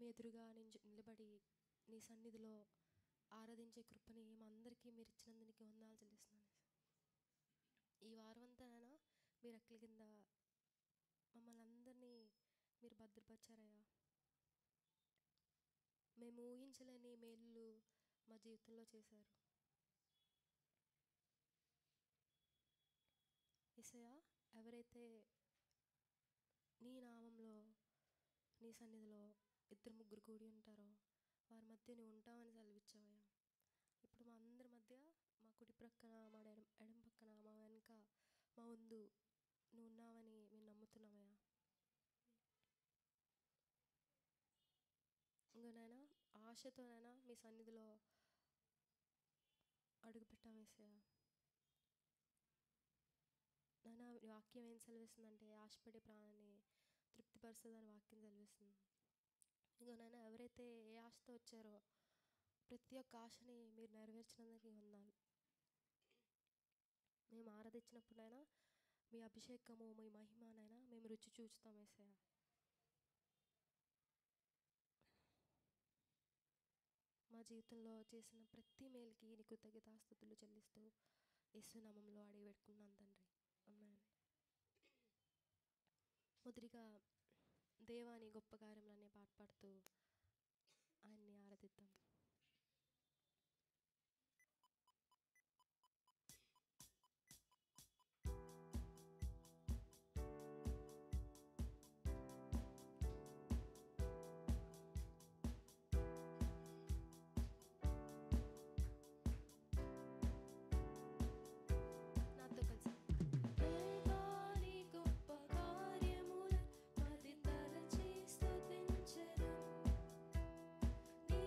మీ ఎదురుగా నిలబడి నీ సన్నిధిలో ఆరాధించే కృపని మా అందరికీ మీరు ఇచ్చినందుకు నీకు వందనాలు చెల్లిస్తున్నాను. ఈ వారమంతానైనా మీరు రెక్కల కింద మమ్మల్ని అందరినీ మీరు భద్రపరిచారయ్యా. మేము ఊహించలేని మేలు మా జీవితంలో చేశారు. యేసయ్యా, ఎవరైతే నీ నామంలో నీ సన్నిధిలో 2-3 కూడి ఉంటారో వారి మధ్య నువ్వు ఉంటావని సెలవిచ్చావయ్యా. ఇప్పుడు మా అందరి మధ్య, మా కుడి ప్రక్కన, మా ఎడం పక్కన, మా వెనుక, మా ముందు నువ్వు ఉన్నావని మేము నమ్ముతున్నామయ్యా. ఇంకోనైనా ఆశతోనైనా మీ సన్నిధిలో అడుగు పెట్టాము యేసయ్యా. నాయనా, వాక్యం ఏం సెలవిస్తుందంటే ఆశపడే ప్రాణాన్ని తృప్తిపరుస్తుందని వాక్యం సెలవిస్తుంది. ఇంకోనైనా ఎవరైతే ఏ ఆశతో వచ్చారో ప్రతి ఒక్క ఆశని మీరు నెరవేర్చినందుకు వందనాలు. మేము ఆరాధించినప్పుడైనా మీ అభిషేకము, మీ మహిమనైనా మేము రుచి చూస్తాం యేసయ్యా. మా జీవితంలో చేసిన ప్రతి మేలుకి నీ కృతజ్ఞతాస్తుతులు చెల్లిస్తూ యేసు నామములో అడిగి పెట్టుకున్నాను తండ్రి. ఆమేన్. మొదటిగా దేవాని గొప్ప కార్యములనే పాట పాడుతూ ఆయన్ని ఆరాధిద్దాం. నాతో కలిసి దేవాని గొప్ప కార్యములను మది తలచి స్తుతించెదం. నీ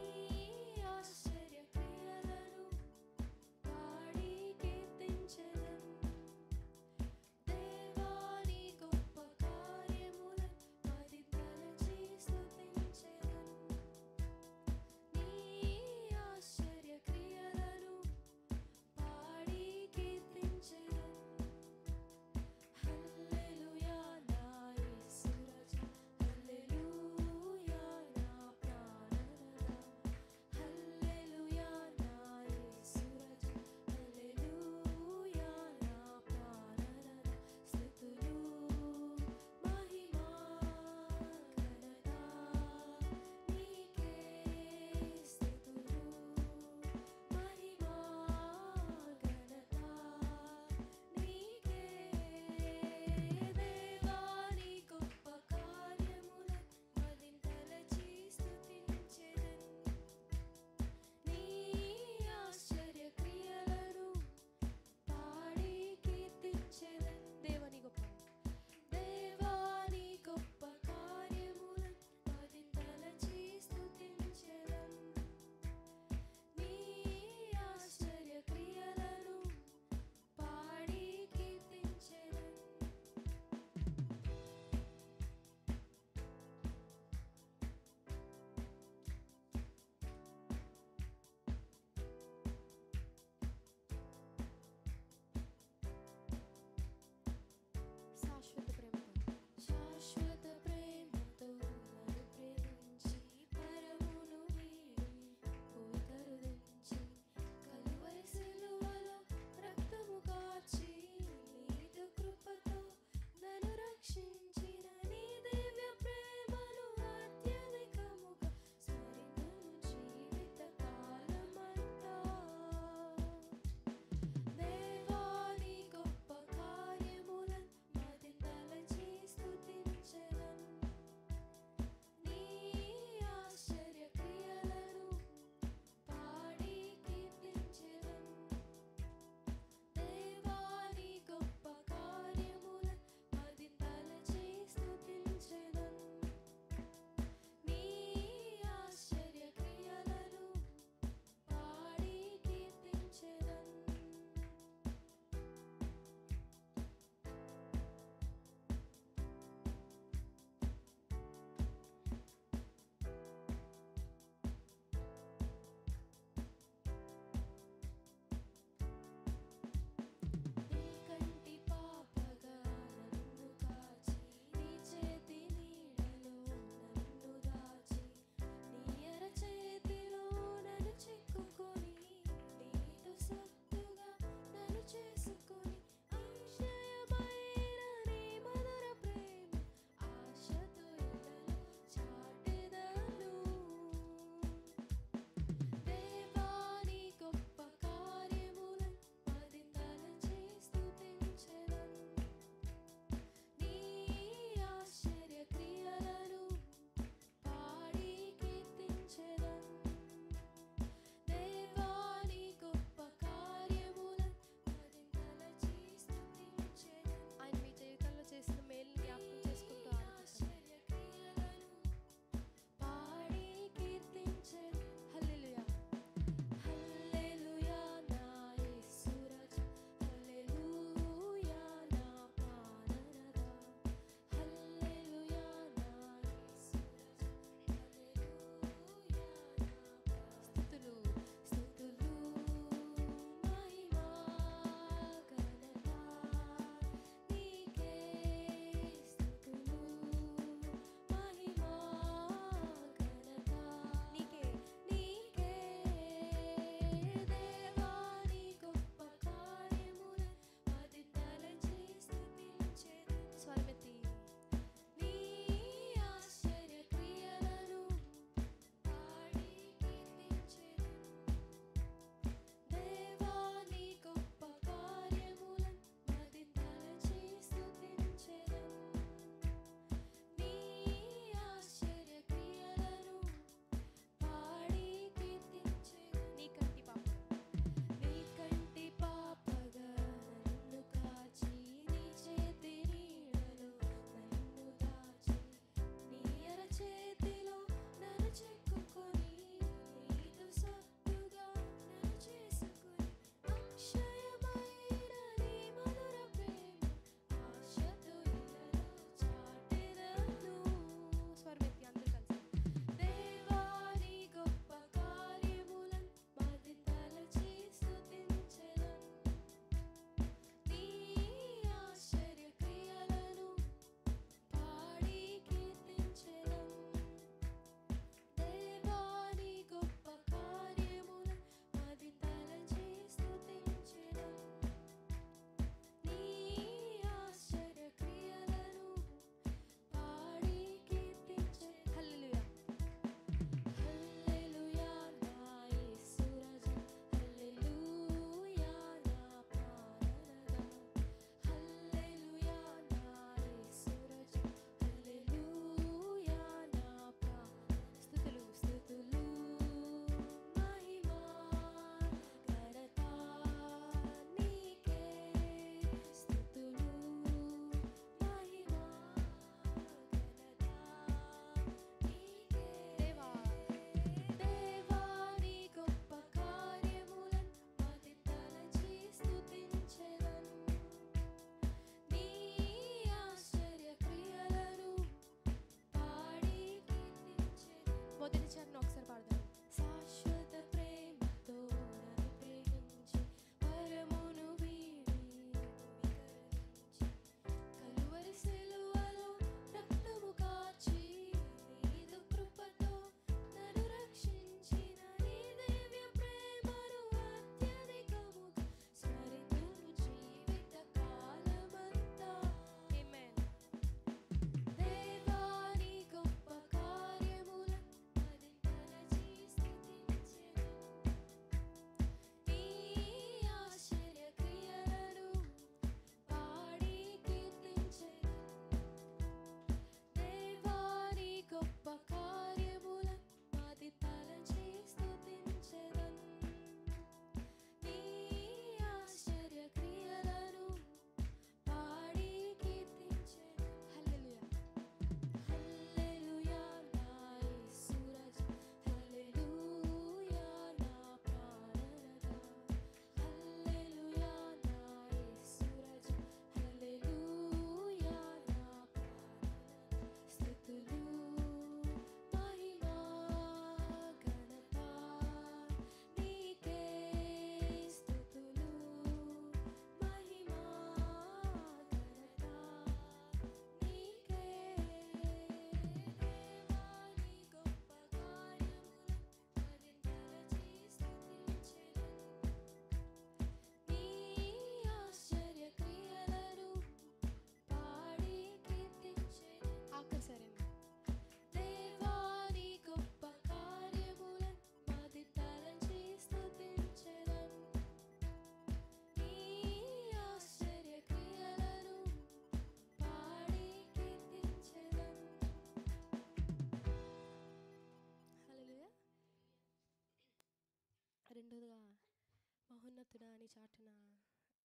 మహోన్నతుడా నీ చాటున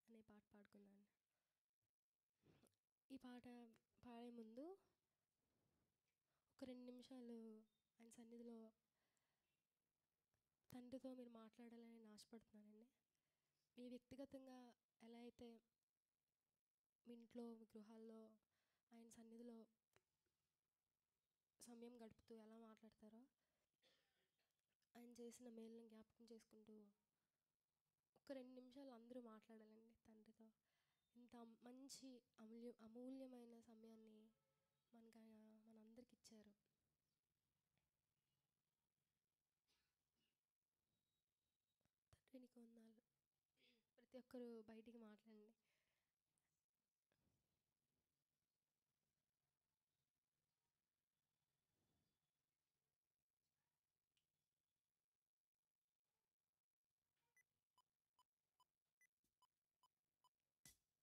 అనే పాట పాడుకుందాం. ఈ పాట పాడే ముందు ఒక 2 నిమిషాలు ఆయన సన్నిధిలో తండ్రితో మీరు మాట్లాడాలని నేను ఆశపడుతున్నానండి. మీ వ్యక్తిగతంగా ఎలా అయితే మీ ఇంట్లో మీ గృహాల్లో ఆయన సన్నిధిలో సమయం గడుపుతూ ఎలా మాట్లాడతారో, ఆయన చేసిన మేలును జ్ఞాపకం చేసుకుంటూ ఒక 2 నిమిషాలు అందరూ మాట్లాడాలండి తండ్రితో. ఇంత మంచి అమూల్యమైన సమయాన్ని మనకు ఆయన మనందరికి ఇచ్చారు. తండ్రి నీకు వందనాలు. ప్రతి ఒక్కరూ బయటికి మాట్లాడండి.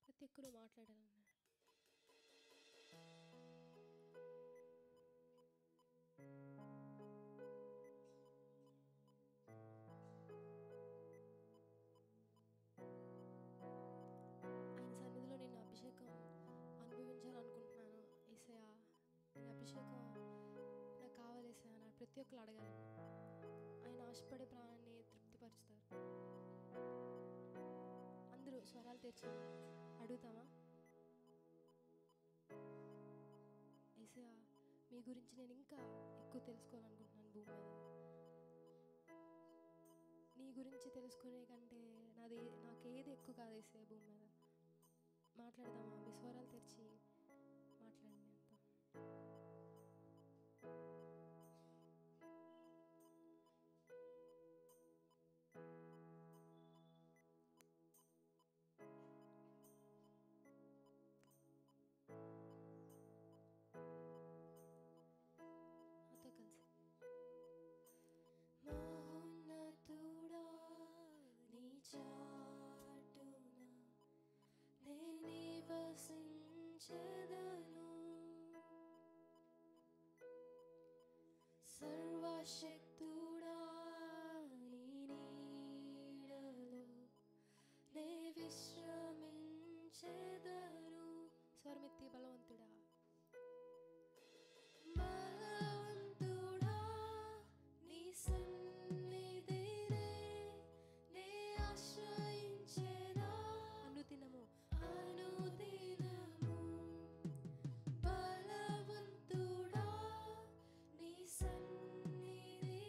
ప్రతి ఒక్కరూ మాట్లాడాలన్నా. ఆయన సన్నిధిలో నేను అభిషేకం అనుభవించాలనుకుంటున్నాను. యేసయ్యా ఈ అభిషేకం నాకు కావాలి యేసయ్యా అని ప్రతి ఒక్కరు అడగాలండి. ఆయన ఆశపడే ప్రాణాన్ని తృప్తిపరుస్తారు. అందరూ స్వరాలు తెరిచి అడుగుతామా? యేసయ్యా మీ గురించి నేను ఇంకా ఎక్కువ తెలుసుకోవాలనుకుంటున్నాను భూమి మీద. నీ గురించి తెలుసుకునే కంటే నాకేది ఎక్కువ కాదు యేసయ్యా భూమి మీద. మాట్లాడదామా? మీ స్వరాలు తెరిచి మాట్లాడండి అంతా. నాతో కలిసి మహోన్నతుడా నీ చాటున నే నివసించెదను. సర్వశక్తుడా నీ నీడలో నే విశ్రమించెదను. స్వరమెత్తి బలవంతుడా బలవంతుడా నీ సన్నిధినే నే ఆశ్రయించెదా. అనుదినము బలవంతుడా నీ సన్నిధినే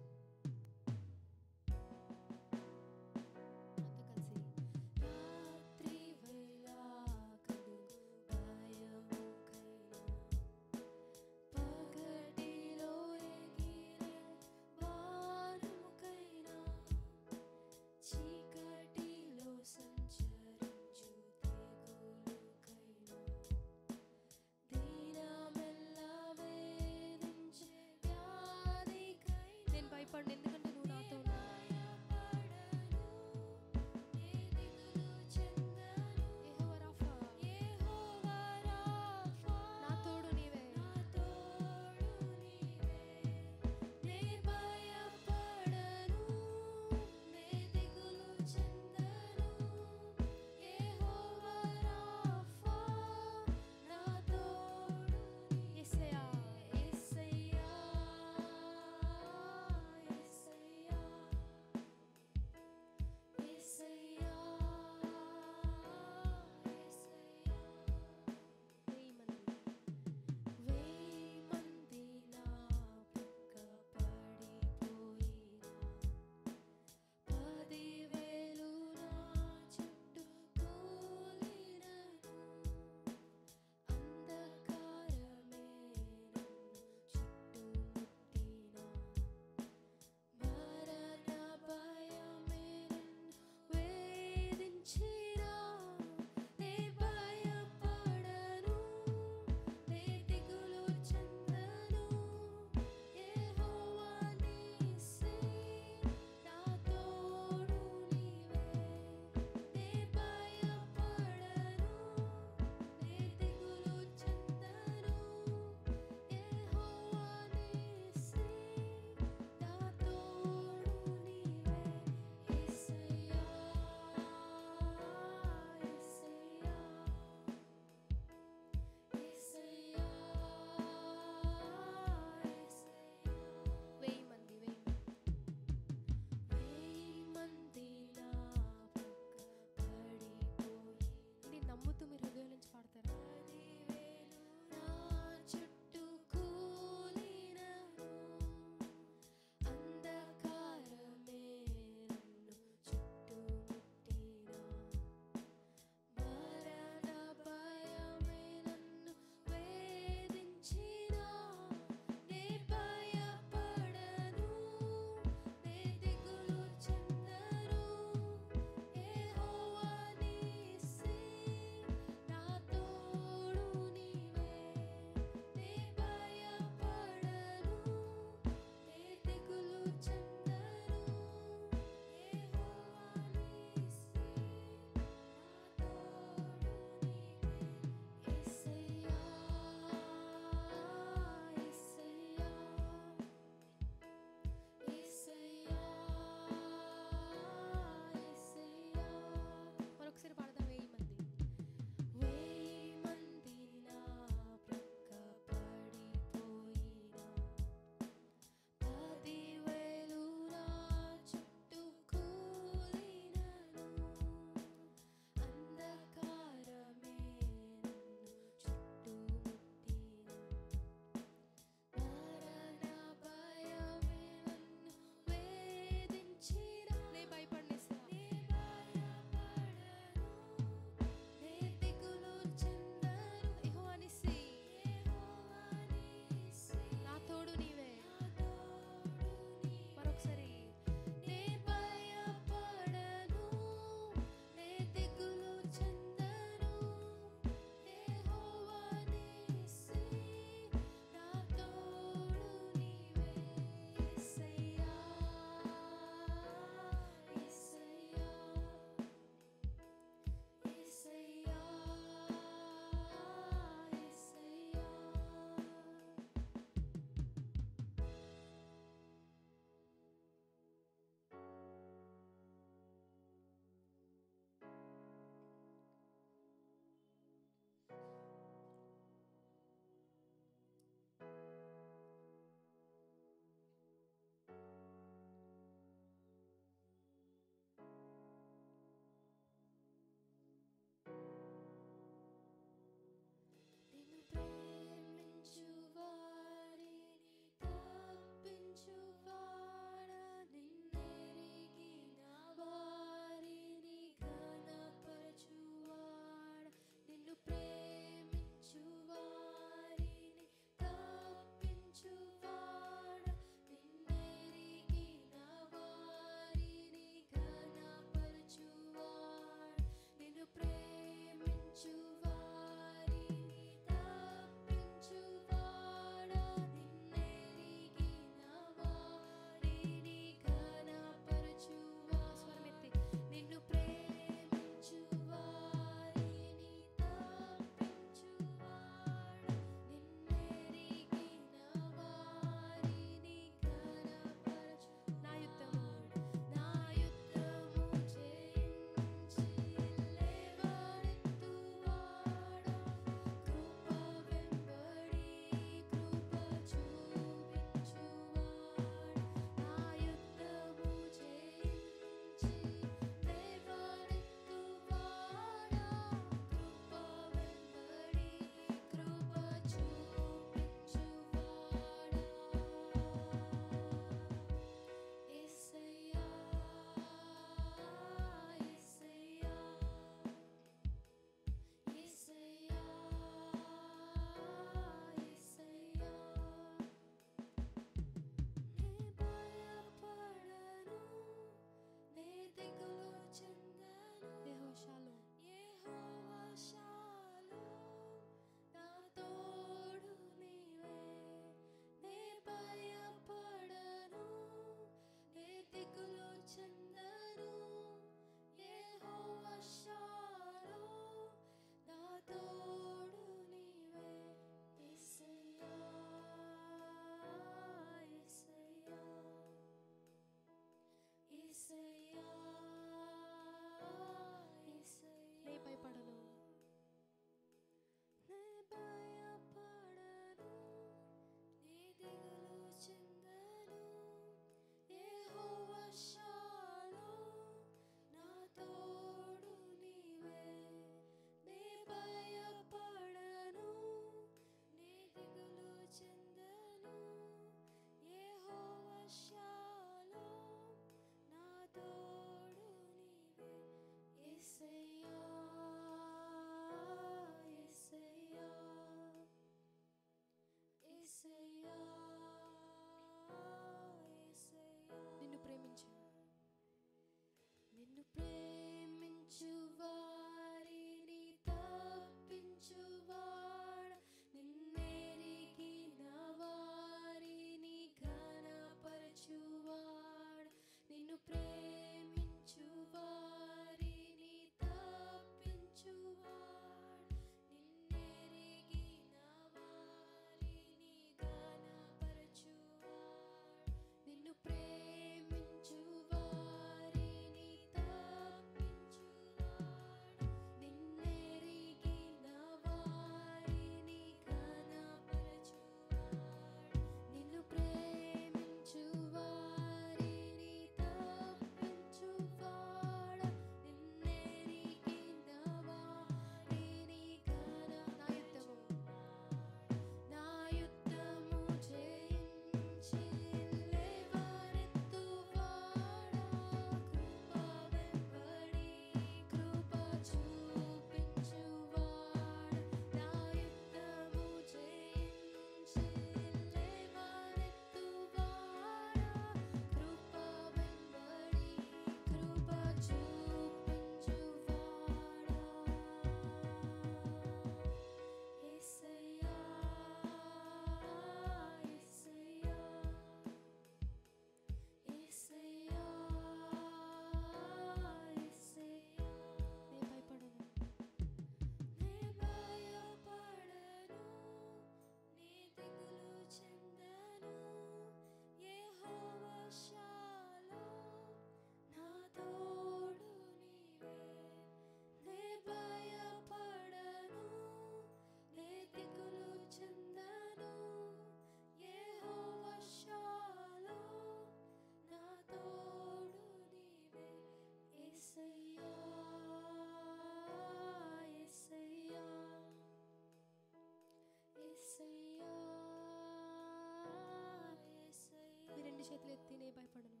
భయపడను.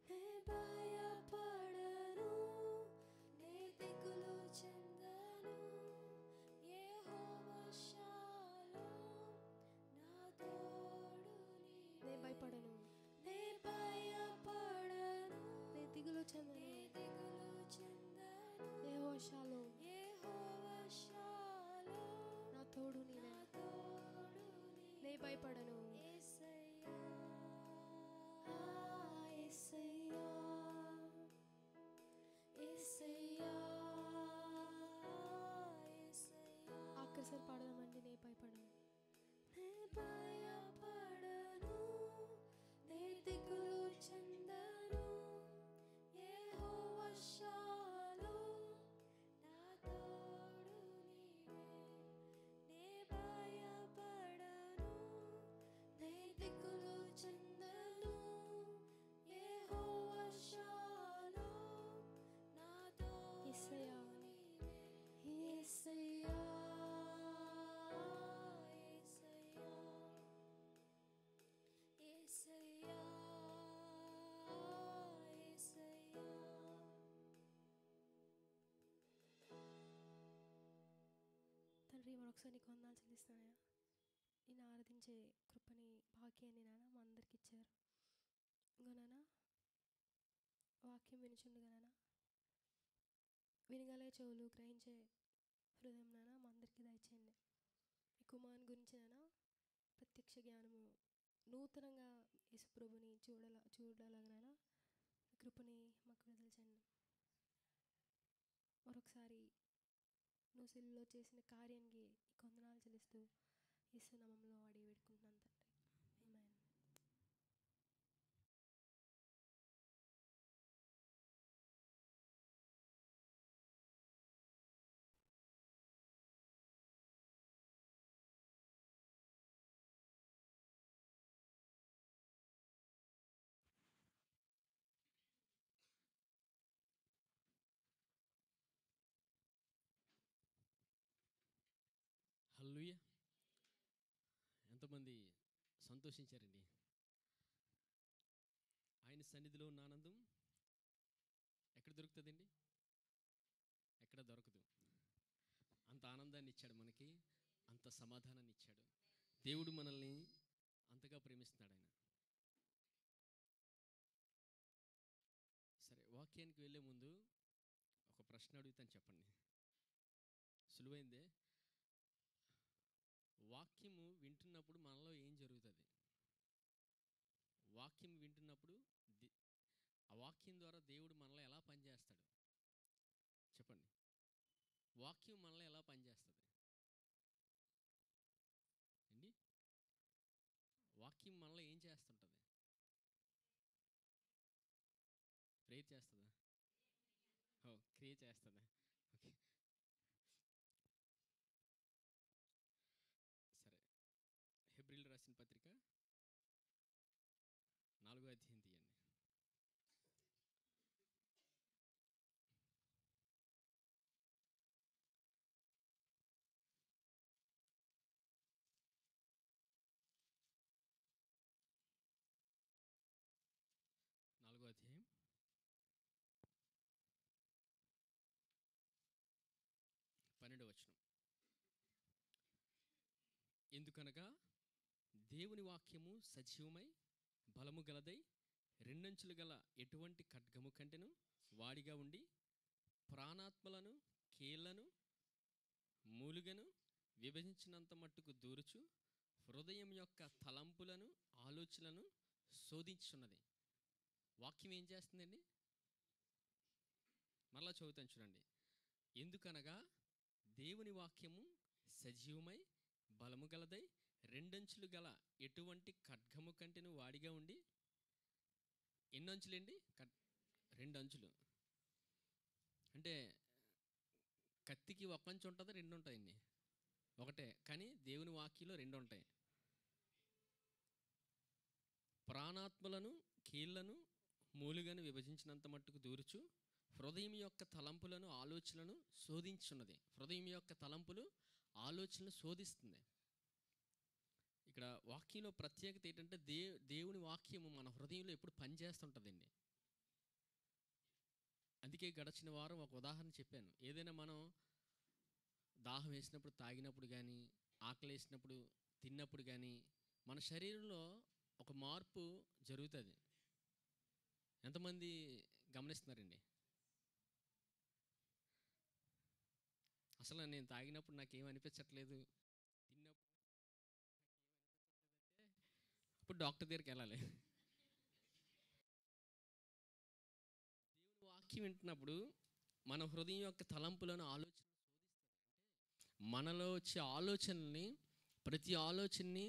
నే భయపడను, నే దిగులు చెందను. యెహోవా షాలోమ్ నా తోడు నీవే. నే భయపడను, నే భయపడను, నే దిగులు చెందను. నే దిగులు చెందను. యెహోవా షాలోమ్ యెహోవా షాలోమ్ నా తోడు నీవే. నా తోడు నీవే. నే భయపడను, యేసయ్యా, యేసయ్యా, యేసయ్యా, యేసయ్యా. ఆఖరిసారి పాడదామండి. నే భయపడను, నే భయపడను, నే దిగులు చెందను. యెహోవా షాలోమ్ నా తోడు నీవే. నే భయపడను, నే దిగులు చెందను. యెహోవా షాలోమ్ నా తోడు యేసయ్యా. నీవే. యేసయ్యా, యేసయ్యా, యేసయ్యా, యేసయ్యా. తండ్రి మరొకసారి నీకు వందనాలు చెల్లిస్తున్నాయా. నేను ఆరాధించే కృపని భాగ్యాన్ని నాన్న మా అందరికి ఇచ్చారు. ఇంకో నాన్న వాక్యం వినుచుండగా నాన్న వినగలే చెవులు, గ్రహించే హృదయం నాన్న మా అందరికీ దయచేయండి. మీ కుమారుని గురించి నాన్న ప్రత్యక్ష జ్ఞానము నూతనంగా యేసుప్రభుని చూడలాగనైనా కృపని మాకు విడుదలచండి. మరొకసారి నువ్వు సిలువలో చేసిన కార్యానికి వందనాలు చెల్లిస్తూ యేసు నామములో అడిగి వేడుకుంటున్నాను తండ్రి. ఆమేన్. హల్లెలూయా. ఎంతమంది సంతోషించారండి? ఆయన సన్నిధిలో ఉన్న ఆనందం ఎక్కడ దొరుకుతుందండి? ఎక్కడ దొరకదు. అంత ఆనందాన్ని ఇచ్చాడు మనకి, అంత సమాధానాన్ని ఇచ్చాడు. దేవుడు మనల్ని అంతగా ప్రేమిస్తున్నాడు ఆయన. సరే, వాక్యానికి వెళ్ళే ముందు ఒక ప్రశ్న అడుగుతాను, చెప్పండి. సులువైందే. వాక్యము వింటున్నప్పుడు మనలో ఏం జరుగుతుంది? వాక్యం వింటున్నప్పుడు ఆ వాక్యం ద్వారా దేవుడు మనలో ఎలా పనిచేస్తాడు? చెప్పండి. వాక్యం మనలో ఎలా పనిచేస్తుంది అండి? వాక్యం మనలో ఏం చేస్తుంటుంది? ప్రేర్ చేస్తుందా? క్రియ చేస్తుందా? ఓకే, సరే. హెబ్రీలు రాసిన పత్రిక 4వ అధ్యాయం తీయండి. నాలుగో అధ్యాయం 12వ వచనం. ఎందుకనగా దేవుని వాక్యము సజీవమై బలము గలదై రెండంచులు గల ఎటువంటి ఖడ్గము కంటెను వాడిగా ఉండి ప్రాణాత్మలను కీళ్లను మూలుగను విభజించినంత మట్టుకు దూరుచు హృదయం యొక్క తలంపులను ఆలోచనలను శోధించున్నది. వాక్యం ఏం చేస్తుందండి? మరలా చదువుతాను చూడండి. ఎందుకనగా దేవుని వాక్యము సజీవమై బలము గలదై రెండంచులు గల ఎటువంటి ఖడ్గము కంటెను వాడిగా ఉండి. ఎన్ని అంచులండి? 2 అంచులు. అంటే కత్తికి ఒక అంచు ఉంటుంది, 2 ఉంటాయండి? ఒకటే. కానీ దేవుని వాక్యంలో 2 ఉంటాయి. ప్రాణాత్మలను కీళ్లను మూలుగను విభజించినంత మట్టుకు దూరుచు హృదయం యొక్క తలంపులను ఆలోచనలను శోధించున్నది. హృదయం యొక్క తలంపులు ఆలోచనలు శోధిస్తుంది. ఇక్కడ వాక్యంలో ప్రత్యేకత ఏంటంటే దేవుని వాక్యము మన హృదయంలో ఎప్పుడు పనిచేస్తుంటుందండి. అందుకే గడిచిన వారం ఒక ఉదాహరణ చెప్పాను. ఏదైనా మనం దాహం వేసినప్పుడు తాగినప్పుడు కానీ, ఆకలి వేసినప్పుడు తిన్నప్పుడు కానీ మన శరీరంలో ఒక మార్పు జరుగుతుంది. ఎంతమంది గమనిస్తున్నారండి? అసలు నేను తాగినప్పుడు నాకేం అనిపించట్లేదు, తిన్నప్పుడు ఇప్పుడు డాక్టర్ దగ్గరికి వెళ్ళాలి. దేవుని వాక్యం వింటున్నప్పుడు మన హృదయం యొక్క తలంపులను ఆలోచన మనలో వచ్చే ఆలోచనల్ని, ప్రతి ఆలోచనని,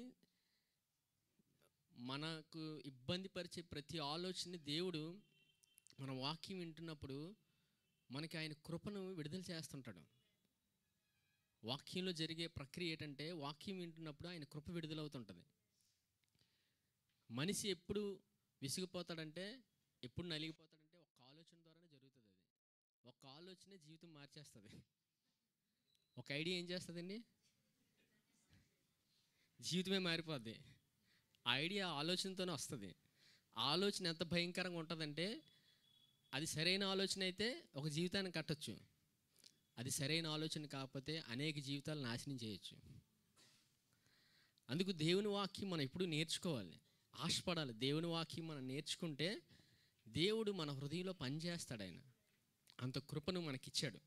మనకు ఇబ్బంది పరిచే ప్రతి ఆలోచనని దేవుడు మన వాక్యం వింటున్నప్పుడు మనకి ఆయన కృపను విడుదల చేస్తుంటాడు. వాక్యంలో జరిగే ప్రక్రియ ఏంటంటే వాక్యం వింటున్నప్పుడు ఆయన కృప విడుదలవుతుంటుంది. మనిషి ఎప్పుడు విసిగిపోతాడంటే, ఎప్పుడు నలిగిపోతాడంటే ఒక ఆలోచన ద్వారానే జరుగుతుంది. అది ఒక ఆలోచనే జీవితం మార్చేస్తుంది. ఒక ఐడియా ఏం చేస్తుందండి? జీవితమే మారిపోద్ది. ఆ ఐడియా ఆలోచనతోనే వస్తుంది. ఆలోచన ఎంత భయంకరంగా ఉంటుందంటే, అది సరైన ఆలోచన అయితే ఒక జీవితాన్ని కట్టొచ్చు, అది సరైన ఆలోచన కాకపోతే అనేక జీవితాలు నాశనం చేయొచ్చు. అందుకు దేవుని వాక్యం మనం ఎప్పుడు నేర్చుకోవాలి, ఆశపడాలి. దేవుని వాక్యం మనం నేర్చుకుంటే దేవుడు మన హృదయంలో పనిచేస్తాడు. ఆయన అంత కృపను మనకిచ్చాడు.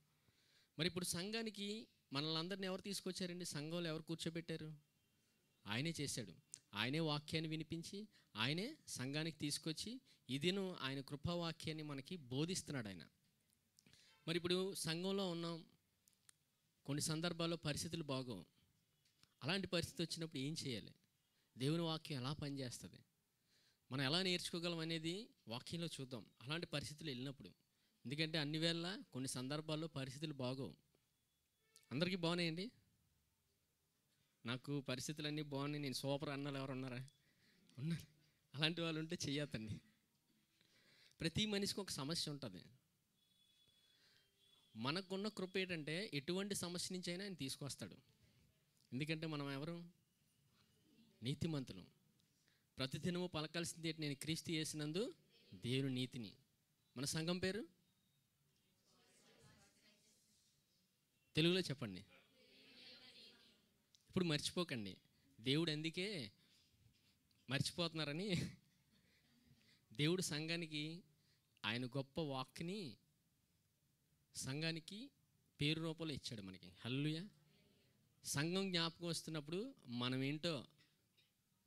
మరి ఇప్పుడు సంఘానికి మనల్ని అందరిని ఎవరు తీసుకొచ్చారండి? సంఘంలో ఎవరు కూర్చోబెట్టారు? ఆయనే చేశాడు. ఆయనే వాక్యాన్ని వినిపించి ఆయనే సంఘానికి తీసుకొచ్చి ఇదిను ఆయన కృపావాక్యాన్ని మనకి బోధిస్తున్నాడు ఆయన. మరి ఇప్పుడు సంఘంలో ఉన్నాం, కొన్ని సందర్భాల్లో పరిస్థితులు బాగోవు. అలాంటి పరిస్థితి వచ్చినప్పుడు ఏం చేయాలి? దేవుని వాక్యం ఎలా పనిచేస్తుంది, మనం ఎలా నేర్చుకోగలం అనేది వాక్యంలో చూద్దాం. అలాంటి పరిస్థితులు వెళ్ళినప్పుడు, ఎందుకంటే అన్ని వేళ కొన్ని సందర్భాల్లో పరిస్థితులు బాగోవు. అందరికీ బాగున్నాయండి? నాకు పరిస్థితులన్నీ బాగున్నాయి, నేను సూపర్ అన్నాలు ఎవరు ఉన్నారా? ఉన్నారు. అలాంటి వాళ్ళు ఉంటే చెయ్యొద్దండి. ప్రతి మనిషికి ఒక సమస్య ఉంటుంది. మనకున్న కృప ఏంటంటే ఎటువంటి సమస్య నుంచి అయినా ఆయన తీసుకొస్తాడు. ఎందుకంటే మనం ఎవరు? నీతిమంతులు. ప్రతిదినము పలకాల్సింది ఏంటి? నేను క్రీస్తు యేసునందు దేవుని నీతిని. మన సంఘం పేరు తెలుగులో చెప్పండి. ఇప్పుడు మర్చిపోకండి. దేవుడు అందుకే మర్చిపోతున్నారని దేవుడు సంఘానికి ఆయన గొప్ప వాక్ని సంఘానికి పేరు రూపంలో ఇచ్చాడు మనకి. హల్లెలూయా. సంఘం జ్ఞాపకం వస్తున్నప్పుడు మనం ఏంటో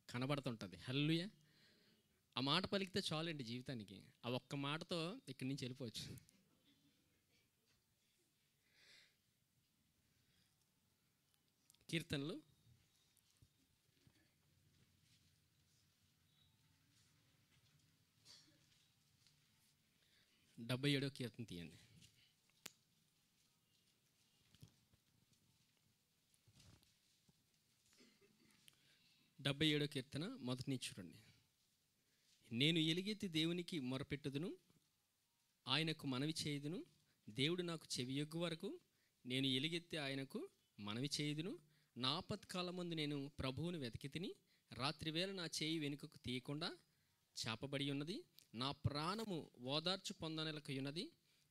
కనబడుతుంటుంది. హల్లెలూయా. ఆ మాట పలికితే చాలండి జీవితానికి. ఆ ఒక్క మాటతో ఇక్కడి నుంచి వెళ్ళిపోవచ్చు. కీర్తనలు 77వ కీర్తన తీయండి. 77వ కీర్తన మొదటి నుంచి చూడండి. నేను ఎలుగెత్తి దేవునికి మొరపెట్టుదును, ఆయనకు మనవి చేయుదును. దేవుడు నాకు చెవియొగ్గు వరకు నేను ఎలుగెత్తి ఆయనకు మనవి చేయుదును. నా ఆపత్కాలమందు నేను ప్రభువును వెతికి తిని, రాత్రివేళ నా చేయి వెనుకకు తీయకుండా చాపబడి ఉన్నది. నా ప్రాణము ఓదార్చు పొందనలకు ఉన్నది.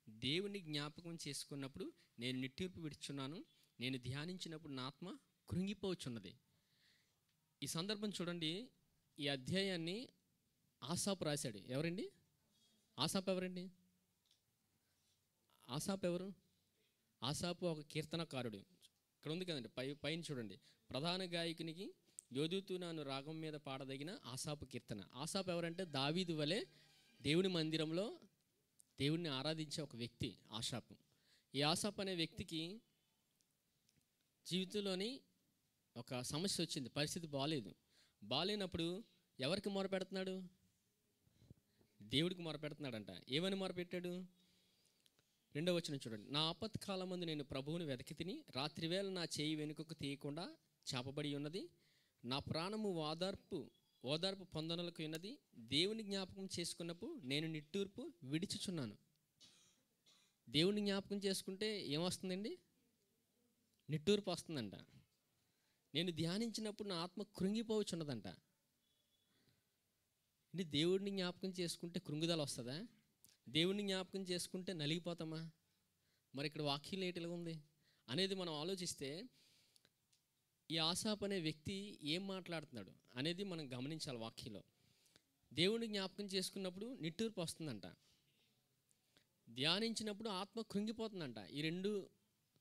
దేవుని జ్ఞాపకం చేసుకున్నప్పుడు నేను నిట్టూర్పు విడుచున్నాను. నేను ధ్యానించినప్పుడు నా ఆత్మ కృంగిపోవచ్చున్నది. ఈ సందర్భం చూడండి. ఈ అధ్యాయాన్ని ఆసాపు రాశాడు. ఎవరండి ఆసాపు? ఎవరండి ఆసాపు? ఎవరు? ఆసాపు ఒక కీర్తనకారుడు. ఇక్కడ ఉంది కదండి, పైన చూడండి. ప్రధాన గాయకునికి యోదుతునాను రాగం మీద పాడదగిన ఆసాపు కీర్తన. ఆసాపు ఎవరంటే దావీదు వలె దేవుని మందిరంలో దేవుడిని ఆరాధించే ఒక వ్యక్తి ఆసాపు. ఈ ఆసాపు అనే వ్యక్తికి జీవితంలోని ఒక సమస్య వచ్చింది, పరిస్థితి బాగాలేనప్పుడు ఎవరికి మొరపెడుతున్నాడు? దేవుడికి మొరపెడుతున్నాడంట. ఏమని మొరపెట్టాడు? 2వ వచనం చూడండి. నా ఆపత్కాలమందు నేను ప్రభువుని వెతికి తిని, రాత్రివేళ నా చేయి వెనుకకు తీయకుండా చాపబడి ఉన్నది. నా ప్రాణము ఓదార్పు పొందనలకు ఉన్నది. దేవుని జ్ఞాపకం చేసుకున్నప్పుడు నేను నిట్టూర్పు విడిచుచున్నాను. దేవుని జ్ఞాపకం చేసుకుంటే ఏమొస్తుందండి? నిట్టూర్పు వస్తుందంట. నేను ధ్యానించినప్పుడు నా ఆత్మ కృంగిపోవచ్చున్నదంట. అంటే దేవుడిని జ్ఞాపకం చేసుకుంటే కృంగుదల వస్తుందా? దేవుడిని జ్ఞాపకం చేసుకుంటే నలిగిపోతామా? మరి ఇక్కడ వాక్యం ఏటిలా ఉంది అనేది మనం ఆలోచిస్తే, ఈ ఆసాపు అనే వ్యక్తి ఏం మాట్లాడుతున్నాడు అనేది మనం గమనించాలి వాక్యంలో. దేవుడిని జ్ఞాపకం చేసుకున్నప్పుడు నిట్టూర్పు వస్తుందంట, ధ్యానించినప్పుడు ఆత్మ కృంగిపోతుందంట. ఈ రెండు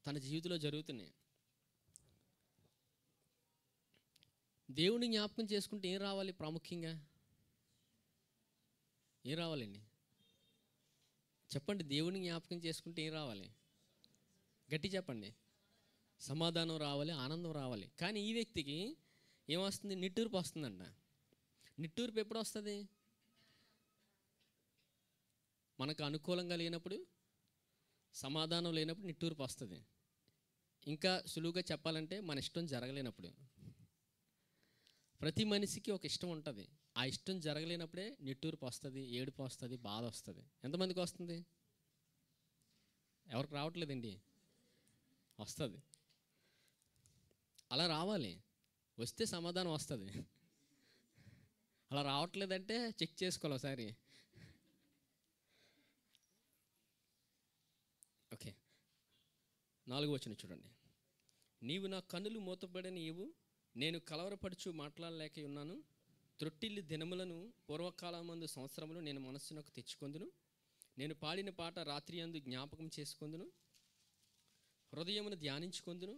తన జీవితంలో జరుగుతున్నాయి. దేవుడిని జ్ఞాపకం చేసుకుంటే ఏం రావాలి? ప్రాముఖ్యంగా ఏం రావాలండి? చెప్పండి. దేవుడిని జ్ఞాపకం చేసుకుంటే ఏం రావాలి? గట్టి చెప్పండి. సమాధానం రావాలి, ఆనందం రావాలి. కానీ ఈ వ్యక్తికి ఏమొస్తుంది? నిట్టూర్పు వస్తుందంట. నిట్టూర్పు ఎప్పుడు వస్తుంది? మనకు అనుకూలంగా లేనప్పుడు, సమాధానం లేనప్పుడు నిట్టూర్పు వస్తుంది. ఇంకా సులువుగా చెప్పాలంటే మన ఇష్టం జరగలేనప్పుడు. ప్రతి మనిషికి ఒక ఇష్టం ఉంటుంది. ఆ ఇష్టం జరగలేనప్పుడే నిట్టూర్పు వస్తుంది, ఏడుపు వస్తుంది, బాధ వస్తుంది. ఎంతమందికి వస్తుంది? ఎవరికి రావట్లేదండి? వస్తుంది. అలా రావాలి. వస్తే సమాధానం వస్తుంది. అలా రావట్లేదంటే చెక్ చేసుకోవాలి ఒకసారి. ఓకే, 4వ వచనం చూడండి. నీవు నా కన్నులు మూతపడని నీవు, నేను కలవరపడుచు మాట్లాడలేక ఉన్నాను. త్రొట్టిల్లి దినములను పూర్వకాలమందు సంవత్సరములు నేను మనస్సునకు తెచ్చుకొందును. నేను పాడిన పాట రాత్రి యందు జ్ఞాపకం చేసుకొందును, హృదయమును ధ్యానించుకొందును.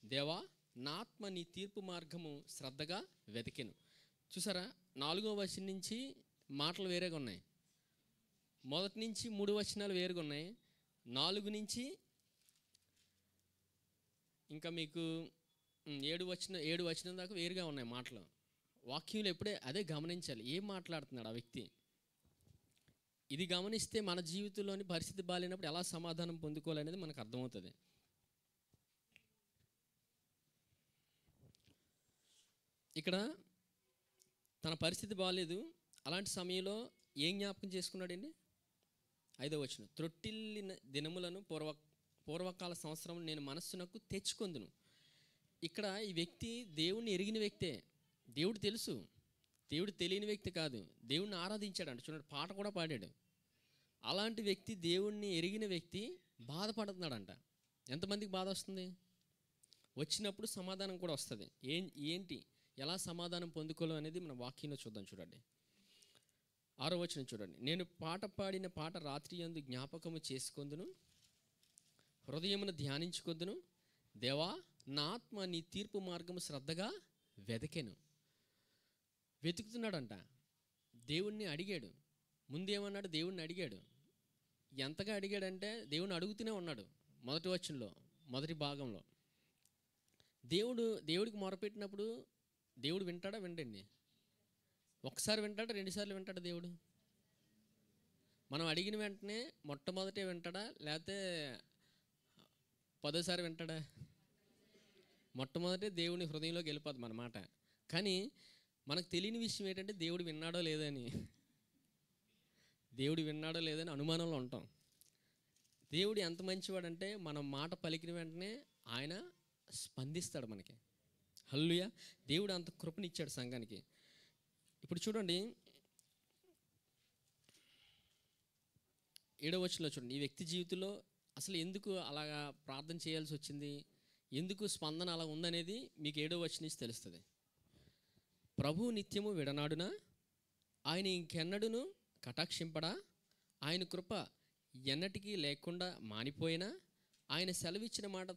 దేవా, నా ఆత్మ నీ తీర్పు మార్గము శ్రద్ధగా వెతికెను. చూసారా, 4వ వచనం నుంచి మాటలు వేరేగా ఉన్నాయి. మొదటి నుంచి 3 వచనాలు వేరుగా ఉన్నాయి. 4 నుంచి ఇంకా మీకు 7 వచనం దాకా వేరుగా ఉన్నాయి మాటలు. వాక్యంలో ఎప్పుడే అదే గమనించాలి. ఏం మాట్లాడుతున్నాడు ఆ వ్యక్తి? ఇది గమనిస్తే మన జీవితంలోని పరిస్థితి బాగాలేనప్పుడు ఎలా సమాధానం పొందుకోవాలనేది మనకు అర్థమవుతుంది. ఇక్కడ తన పరిస్థితి బాగాలేదు. అలాంటి సమయంలో ఏం జ్ఞాపకం చేసుకున్నాడండి? 5వ వచనం. త్రొట్టిల్లిన దినములను పూర్వకాల సంవత్సరం నేను మనస్సునకు తెచ్చుకొందును. ఇక్కడ ఈ వ్యక్తి దేవుణ్ణి ఎరిగిన వ్యక్తే. దేవుడు తెలుసు, దేవుడు తెలియని వ్యక్తి కాదు. దేవుణ్ణి ఆరాధించాడు. చూడండి, పాట కూడా పాడాడు. అలాంటి వ్యక్తి, దేవుణ్ణి ఎరిగిన వ్యక్తి బాధపడుతున్నాడంట. ఎంతమందికి బాధ వస్తుంది? వచ్చినప్పుడు సమాధానం కూడా వస్తుంది. ఏంటి ఎలా సమాధానం పొందుకోవాలి అనేది మన వాక్యంలో చూద్దాం. చూడండి, 6వ వచనం చూడండి. నేను పాట పాడిన పాట రాత్రి యందు జ్ఞాపకము చేసుకొందును, హృదయమును ధ్యానించుకొందును. దేవా, నా ఆత్మ నీ తీర్పు మార్గము శ్రద్ధగా వెతికెను. వెతుకుతున్నాడంట. దేవుణ్ణి అడిగాడు. ముందేమన్నాడు? దేవుణ్ణి అడిగాడు. ఎంతగా అడిగాడంటే దేవుణ్ణి అడుగుతూనే ఉన్నాడు. మొదటి వచనంలో, మొదటి భాగంలో దేవుడికి మొరపెట్టినప్పుడు దేవుడు వింటాడా? విండండి. ఒకసారి వింటాడా? 2 సార్లు వింటాడా దేవుడు? మనం అడిగిన వెంటనే మొట్టమొదటే వింటాడా? లేకపోతే 10వ సారి వింటాడా? మొట్టమొదటే దేవుని హృదయంలోకి వెళ్ళిపోద్ది మన మాట. కానీ మనకు తెలియని విషయం ఏంటంటే దేవుడు విన్నాడో లేదని. దేవుడు విన్నాడో లేదని అనుమానంలో ఉంటాం. దేవుడు ఎంత మంచివాడంటే మనం మాట పలికిన వెంటనే ఆయన స్పందిస్తాడు మనకి. హల్లెలూయా. దేవుడు అంత కృపనిచ్చాడు సంఘానికి. ఇప్పుడు చూడండి, 7వ వచనంలో చూడండి. ఈ వ్యక్తి జీవితంలో అసలు ఎందుకు అలాగా ప్రార్థన చేయాల్సి వచ్చింది, ఎందుకు స్పందన అలా ఉందనేది మీకు 7వ వచనం నుంచి తెలుస్తుంది. ప్రభువు నిత్యము విడనాడునా, ఆయన ఇంకెన్నడును కటాక్షింపడా, ఆయన కృప ఎన్నటికీ లేకుండా మానిపోయినా, ఆయన సెలవిచ్చిన మాట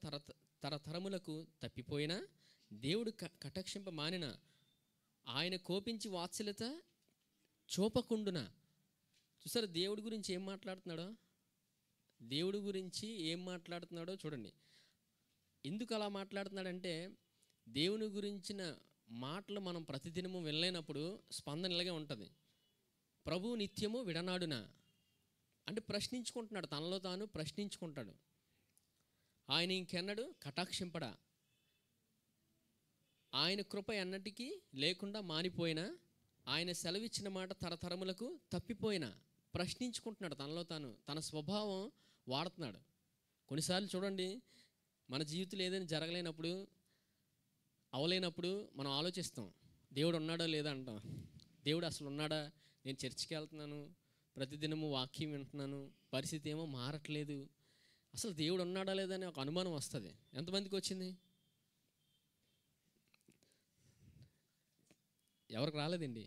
తరతరములకు తప్పిపోయినా, దేవుడు కటాక్షింప మానిన, ఆయన కోపించి వాత్సల్యత చూపకుండునా. చూసారు దేవుడి గురించి ఏం మాట్లాడుతున్నాడో? దేవుడి గురించి ఏం మాట్లాడుతున్నాడో చూడండి. ఎందుకు అలా మాట్లాడుతున్నాడంటే, దేవుని గురించిన మాటలు మనం ప్రతిదినము వినలేనప్పుడు స్పందన ఇలాగే ఉంటుంది. ప్రభు నిత్యము విడనాడున అంటే ప్రశ్నించుకుంటున్నాడు, తనలో తాను ప్రశ్నించుకుంటాడు. ఆయన ఇంకెన్నడు కటాక్షింపడా, ఆయన కృప ఎన్నటికీ లేకుండా మానిపోయినా, ఆయన సెలవిచ్చిన మాట తరతరములకు తప్పిపోయినా. ప్రశ్నించుకుంటున్నాడు తనలో తాను, తన స్వభావం వాడుతున్నాడు. కొన్నిసార్లు చూడండి, మన జీవితంలో ఏదైనా జరగలేనప్పుడు అవలేనప్పుడు మనం ఆలోచిస్తాం, దేవుడు ఉన్నాడా లేదా అంటాం. దేవుడు అసలు ఉన్నాడా? నేను చర్చికి వెళ్తున్నాను, ప్రతిదినము వాక్యం వింటున్నాను, పరిస్థితి ఏమో మారట్లేదు, అసలు దేవుడు ఉన్నాడా లేదా అని ఒక అనుమానం వస్తుంది. ఎంతమందికి వచ్చింది? ఎవరికి రాలేదండి?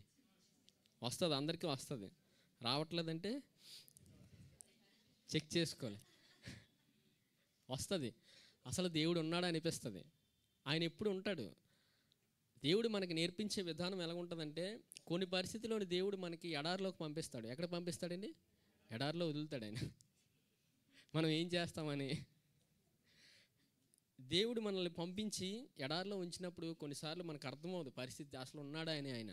వస్తుంది, అందరికీ వస్తుంది. రావట్లేదంటే చెక్ చేసుకోవాలి. వస్తుంది. అసలు దేవుడు ఉన్నాడా అనిపిస్తుంది. ఆయన ఎప్పుడు ఉంటాడు. దేవుడు మనకి నేర్పించే విధానం ఎలా ఉంటుందంటే, కొన్ని పరిస్థితుల్లోని దేవుడు మనకి ఎడారిలోకి పంపిస్తాడు. ఎక్కడ పంపిస్తాడండి? ఎడారిలో వదులుతాడు ఆయన. మనం ఏం చేస్తామని. దేవుడు మనల్ని పంపించి ఎడారిలో ఉంచినప్పుడు కొన్నిసార్లు మనకు అర్థమవుతుంది పరిస్థితి, అసలు ఉన్నాడా అని. ఆయన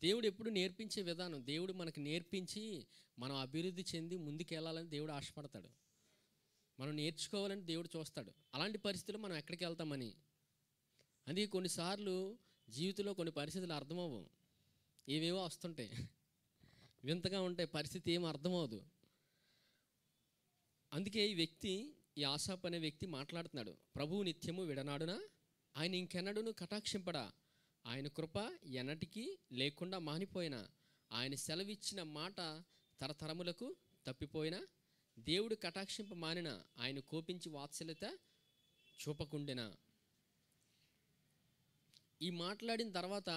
దేవుడు ఎప్పుడు నేర్పించే విధానం, దేవుడు మనకు నేర్పించి మనం అభివృద్ధి చెంది ముందుకెళ్ళాలని దేవుడు ఆశపడతాడు. మనం నేర్చుకోవాలని దేవుడు చూస్తాడు. అలాంటి పరిస్థితుల్లో మనం ఎక్కడికి వెళ్తామని. అందుకే కొన్నిసార్లు జీవితంలో కొన్ని పరిస్థితులు అర్థమవ్వవు, ఏవేవో వస్తుంటాయి, వింతగా ఉంటాయి, పరిస్థితి ఏమో అర్థమవదు. అందుకే ఈ ఆసాపు అనే వ్యక్తి మాట్లాడుతున్నాడు, ప్రభువు నిత్యము విడనాడునా, ఆయన ఇంకెన్నడూను కటాక్షింపడా, ఆయన కృప ఎన్నటికీ లేకుండా మానిపోయినా, ఆయన సెలవిచ్చిన మాట తరతరములకు తప్పిపోయినా, దేవుడు కటాక్షింప మానిన, ఆయన కోపించి వాత్సల్యత చూపకుండెనా. ఈ మాట్లాడిన తర్వాత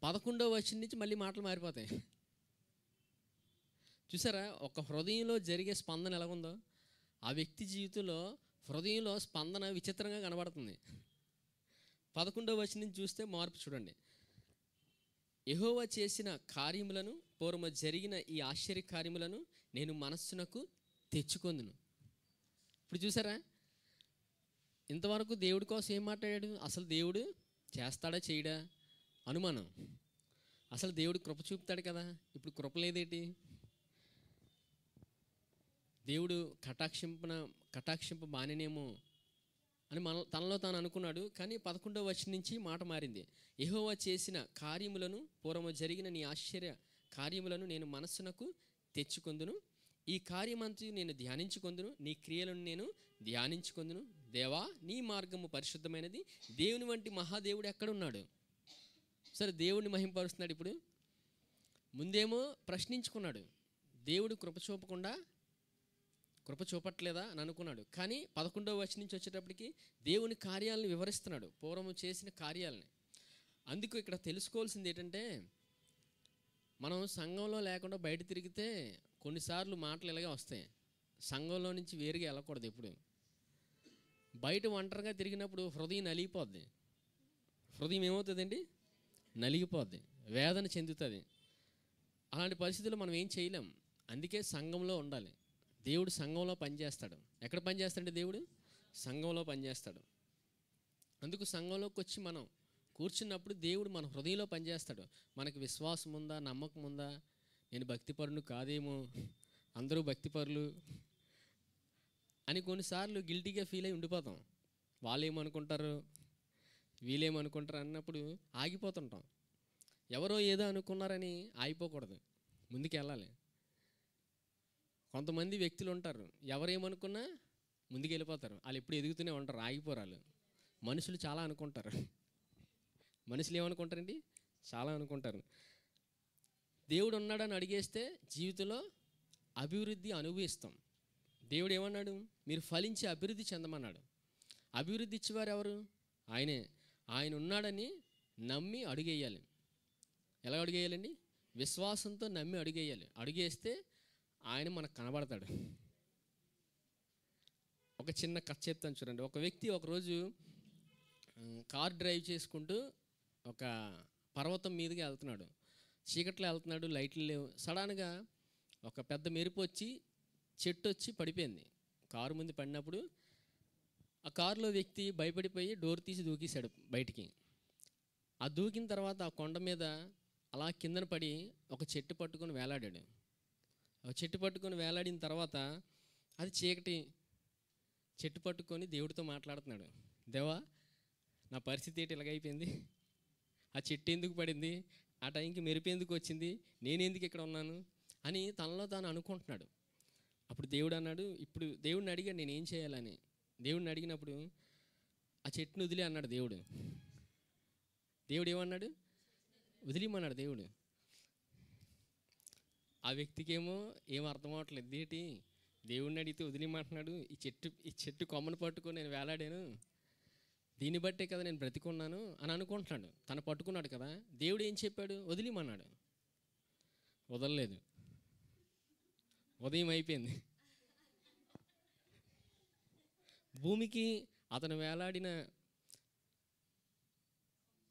11వ వచనం నుంచి మళ్ళీ మాటలు మారిపోతాయి. చూసారా, ఒక హృదయంలో జరిగే స్పందన ఎలాగుందో, ఆ వ్యక్తి జీవితంలో హృదయంలో స్పందన విచిత్రంగా కనబడుతుంది. 11వ వచనం నుంచి చూస్తే మార్పు చూడండి. యెహోవా చేసిన కార్యములను, పూర్వము జరిగిన ఈ ఆశ్చర్య కార్యములను నేను మనస్సునకు తెచ్చుకొందును. ఇప్పుడు చూసారా, ఇంతవరకు దేవుడి కోసం ఏం మాట్లాడాడు? అసలు దేవుడు చేస్తాడా చేయడా అనుమానం. అసలు దేవుడు కృప చూపుతాడు కదా, ఇప్పుడు కృప లేదేటి? దేవుడు కటాక్షింప బానేనేమో అని తనలో తాను అనుకున్నాడు. కానీ 11వ వచనం నుంచి మాట మారింది. యెహోవా చేసిన కార్యములను, పూర్వము జరిగిన నీ ఆశ్చర్య కార్యములను నేను మనస్సునకు తెచ్చుకొందును, ఈ కార్యమంతయు నేను ధ్యానించుకొందును, నీ క్రియలను నేను ధ్యానించుకొందును. దేవా, నీ మార్గము పరిశుద్ధమైనది, దేవుని వంటి మహాదేవుడు ఎక్కడున్నాడు? సరే, దేవుడిని మహింపరుస్తున్నాడు. ఇప్పుడు ముందేమో ప్రశ్నించుకున్నాడు, దేవుడు కృప చూపట్లేదా అని అనుకున్నాడు. కానీ 11వ వచనం నుంచి వచ్చేటప్పటికి దేవుని కార్యాలను వివరిస్తున్నాడు, పూర్వము చేసిన కార్యాలని. అందుకు ఇక్కడ తెలుసుకోవాల్సింది ఏంటంటే, మనం సంఘంలో లేకుండా బయట తిరిగితే కొన్నిసార్లు మాటలు ఇలాగే వస్తాయి. సంఘంలో నుంచి వేరుగా వెళ్ళకూడదు. ఎప్పుడు బయట ఒంటరిగా తిరిగినప్పుడు హృదయం నలిగిపోద్ది. హృదయం ఏమవుతుందండి? నలిగిపోద్ది, వేదన చెందుతుంది. అలాంటి పరిస్థితుల్లో మనం ఏం చేయలేం. అందుకే సంఘంలో ఉండాలి. దేవుడు సంఘంలో పనిచేస్తాడు. ఎక్కడ పనిచేస్తాడంటే దేవుడు సంఘంలో పనిచేస్తాడు. అందుకు సంఘంలోకి వచ్చి మనం కూర్చున్నప్పుడు దేవుడు మన హృదయంలో పనిచేస్తాడు. మనకు విశ్వాసం ఉందా, నమ్మకం ఉందా, నేను భక్తిపరును కాదేమో, అందరూ భక్తిపరులు అని కొన్నిసార్లు గిల్టీగా ఫీల్ అయి ఉండిపోతాం. వాళ్ళు ఏమనుకుంటారు, వీళ్ళేమనుకుంటారు అన్నప్పుడు ఆగిపోతుంటాం. ఎవరో ఏదో అనుకున్నారని ఆగిపోకూడదు, ముందుకు వెళ్ళాలి. కొంతమంది వ్యక్తులు ఉంటారు, ఎవరేమనుకున్నా ముందుకు వెళ్ళిపోతారు. వాళ్ళు ఎప్పుడు ఎదుగుతూనే ఉంటారు, ఆగిపోరాలు. మనుషులు చాలా అనుకుంటారు. మనుషులు ఏమనుకుంటారండి? చాలా అనుకుంటారు. దేవుడు ఉన్నాడని అడిగేస్తే జీవితంలో అభివృద్ధి అనుభవిస్తాం. దేవుడు ఏమన్నాడు? మీరు ఫలించి అభివృద్ధి చెందమన్నాడు. అభివృద్ధి ఇచ్చేవారు ఎవరు? ఆయనే. ఆయన ఉన్నాడని నమ్మి అడుగేయాలి. ఎలా అడుగేయాలండి? విశ్వాసంతో నమ్మి అడుగేయాలి. అడుగేస్తే ఆయన మనకు కనబడతాడు. ఒక చిన్న కథ చెప్తాను చూడండి. ఒక వ్యక్తి ఒకరోజు కార్ డ్రైవ్ చేసుకుంటూ ఒక పర్వతం మీదుగా వెళ్తున్నాడు. చీకట్లో వెళ్తున్నాడు, లైట్లు లేవు. సడన్గా ఒక పెద్ద మెరుపు వచ్చి చెట్టు వచ్చి పడిపోయింది. కారు ముందు పడినప్పుడు ఆ కారులో వ్యక్తి భయపడిపోయి డోర్ తీసి దూకేశాడు బయటికి. ఆ దూకిన తర్వాత ఆ కొండ మీద అలా కిందన పడి ఒక చెట్టు పట్టుకొని వేలాడాడు. ఆ చెట్టు పట్టుకొని వేలాడిన తర్వాత అది చీకటి. చెట్టు పట్టుకొని దేవుడితో మాట్లాడుతున్నాడు. దేవా, నా పరిస్థితి ఏంటి ఇలాగైపోయింది? ఆ చెట్టు ఎందుకు పడింది? ఆ టైంకి మెరుపు ఎందుకు వచ్చింది? నేనెందుకు ఇక్కడ ఉన్నాను అని తనలో తాను అనుకుంటున్నాడు. అప్పుడు దేవుడు అన్నాడు, ఇప్పుడు దేవుడిని అడిగాడు నేనేం చేయాలని. దేవుడిని అడిగినప్పుడు ఆ ఆ చెట్టును వదిలే అన్నాడు దేవుడు. దేవుడు ఏమన్నాడు? వదిలేమన్నాడు దేవుడు. ఆ వ్యక్తికేమో ఏం అర్థం అవ్వట్లేదు, ఏంటి దేవుడిని అడిగితే వదిలేమంటున్నాడు, ఈ చెట్టు కొమ్మను పట్టుకొని నేను వేలాడాను, దీన్ని బట్టే కదా నేను బ్రతికున్నాను అని అనుకుంటున్నాడు. తను పట్టుకున్నాడు కదా. దేవుడు ఏం చెప్పాడు? వదిలేమన్నాడు. వదలలేదు. ఉదయం అయిపోయింది. భూమికి అతను వేలాడిన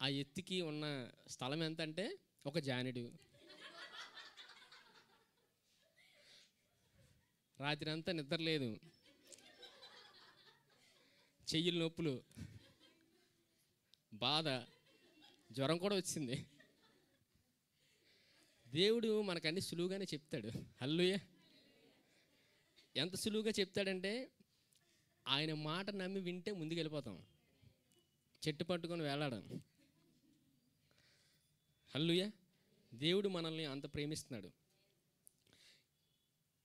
ఆ ఎత్తుకి ఉన్న స్థలం ఎంత అంటే ఒక జానెడు. రాత్రి అంతా నిద్ర లేదు, చెయ్యిల నొప్పులు, బాధ, జ్వరం కూడా వచ్చింది. దేవుడు మనకన్నీ సులువుగానే చెప్తాడు. హల్లెలూయా. ఎంత సులువుగా చెప్తాడంటే ఆయన మాట నమ్మి వింటే ముందుకు వెళ్ళిపోతాం. చెట్టు పట్టుకొని వేలాడం. హల్లెలూయా. దేవుడు మనల్ని అంత ప్రేమిస్తున్నాడు.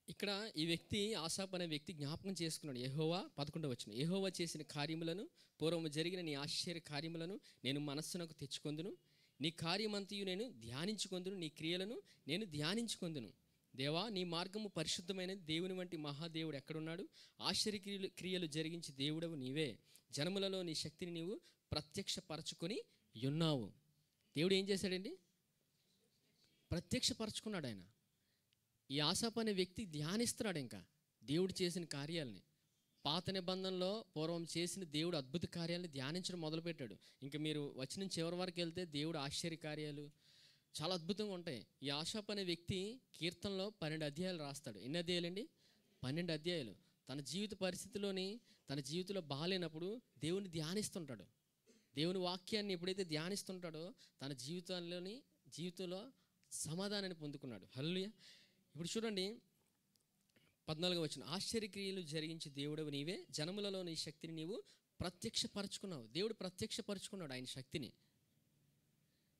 ఇక్కడ ఈ వ్యక్తి, ఆసాపు అనే వ్యక్తి జ్ఞాపకం చేసుకున్నాడు. యెహోవా 11వ వచనం, యెహోవా చేసిన కార్యములను, పూర్వము జరిగిన నీ ఆశ్చర్య కార్యములను నేను మనస్సునకు తెచ్చుకొందును. నీ కార్యమంతయు నేను ధ్యానించుకొందును, నీ క్రియలను నేను ధ్యానించుకొందును. దేవా, నీ మార్గము పరిశుద్ధమైనది. దేవుని వంటి మహాదేవుడు ఎక్కడున్నాడు? ఆశ్చర్య క్రియలు జరిగించి దేవుడవు నీవే. జనములలో నీ శక్తిని నీవు ప్రత్యక్షపరచుకొని ఉన్నావు. దేవుడు ఏం చేశాడండి? ప్రత్యక్షపరచుకున్నాడు ఆయన. ఈ ఆసాపు అనే వ్యక్తి ధ్యానిస్తున్నాడు ఇంకా దేవుడు చేసిన కార్యాలని. పాత నిబంధనలో పూర్వం చేసిన దేవుడు అద్భుత కార్యాలను ధ్యానించడం మొదలుపెట్టాడు. ఇంకా మీరు వచ్చిన చివరి వరకు వెళ్తే దేవుడు ఆశ్చర్య కార్యాలు చాలా అద్భుతంగా ఉంటాయి. ఈ ఆసాపు అనే వ్యక్తి కీర్తనలో 12 అధ్యాయాలు రాస్తాడు. ఎన్ని అధ్యాయాలండి? 12 అధ్యాయాలు. తన జీవిత పరిస్థితిలోని, తన జీవితంలో బాగాలేనప్పుడు దేవుని ధ్యానిస్తుంటాడు. దేవుని వాక్యాన్ని ఎప్పుడైతే ధ్యానిస్తుంటాడో తన జీవితంలో సమాధానాన్ని పొందుకున్నాడు. హల్లెలూయా. ఇప్పుడు చూడండి 14వ వచనం, ఆశ్చర్యక్రియలు జరిగించి దేవుడవు నీవే, జనములలో నీ శక్తిని నీవు ప్రత్యక్షపరచుకున్నావు. దేవుడు ప్రత్యక్షపరచుకున్నాడు ఆయన శక్తిని.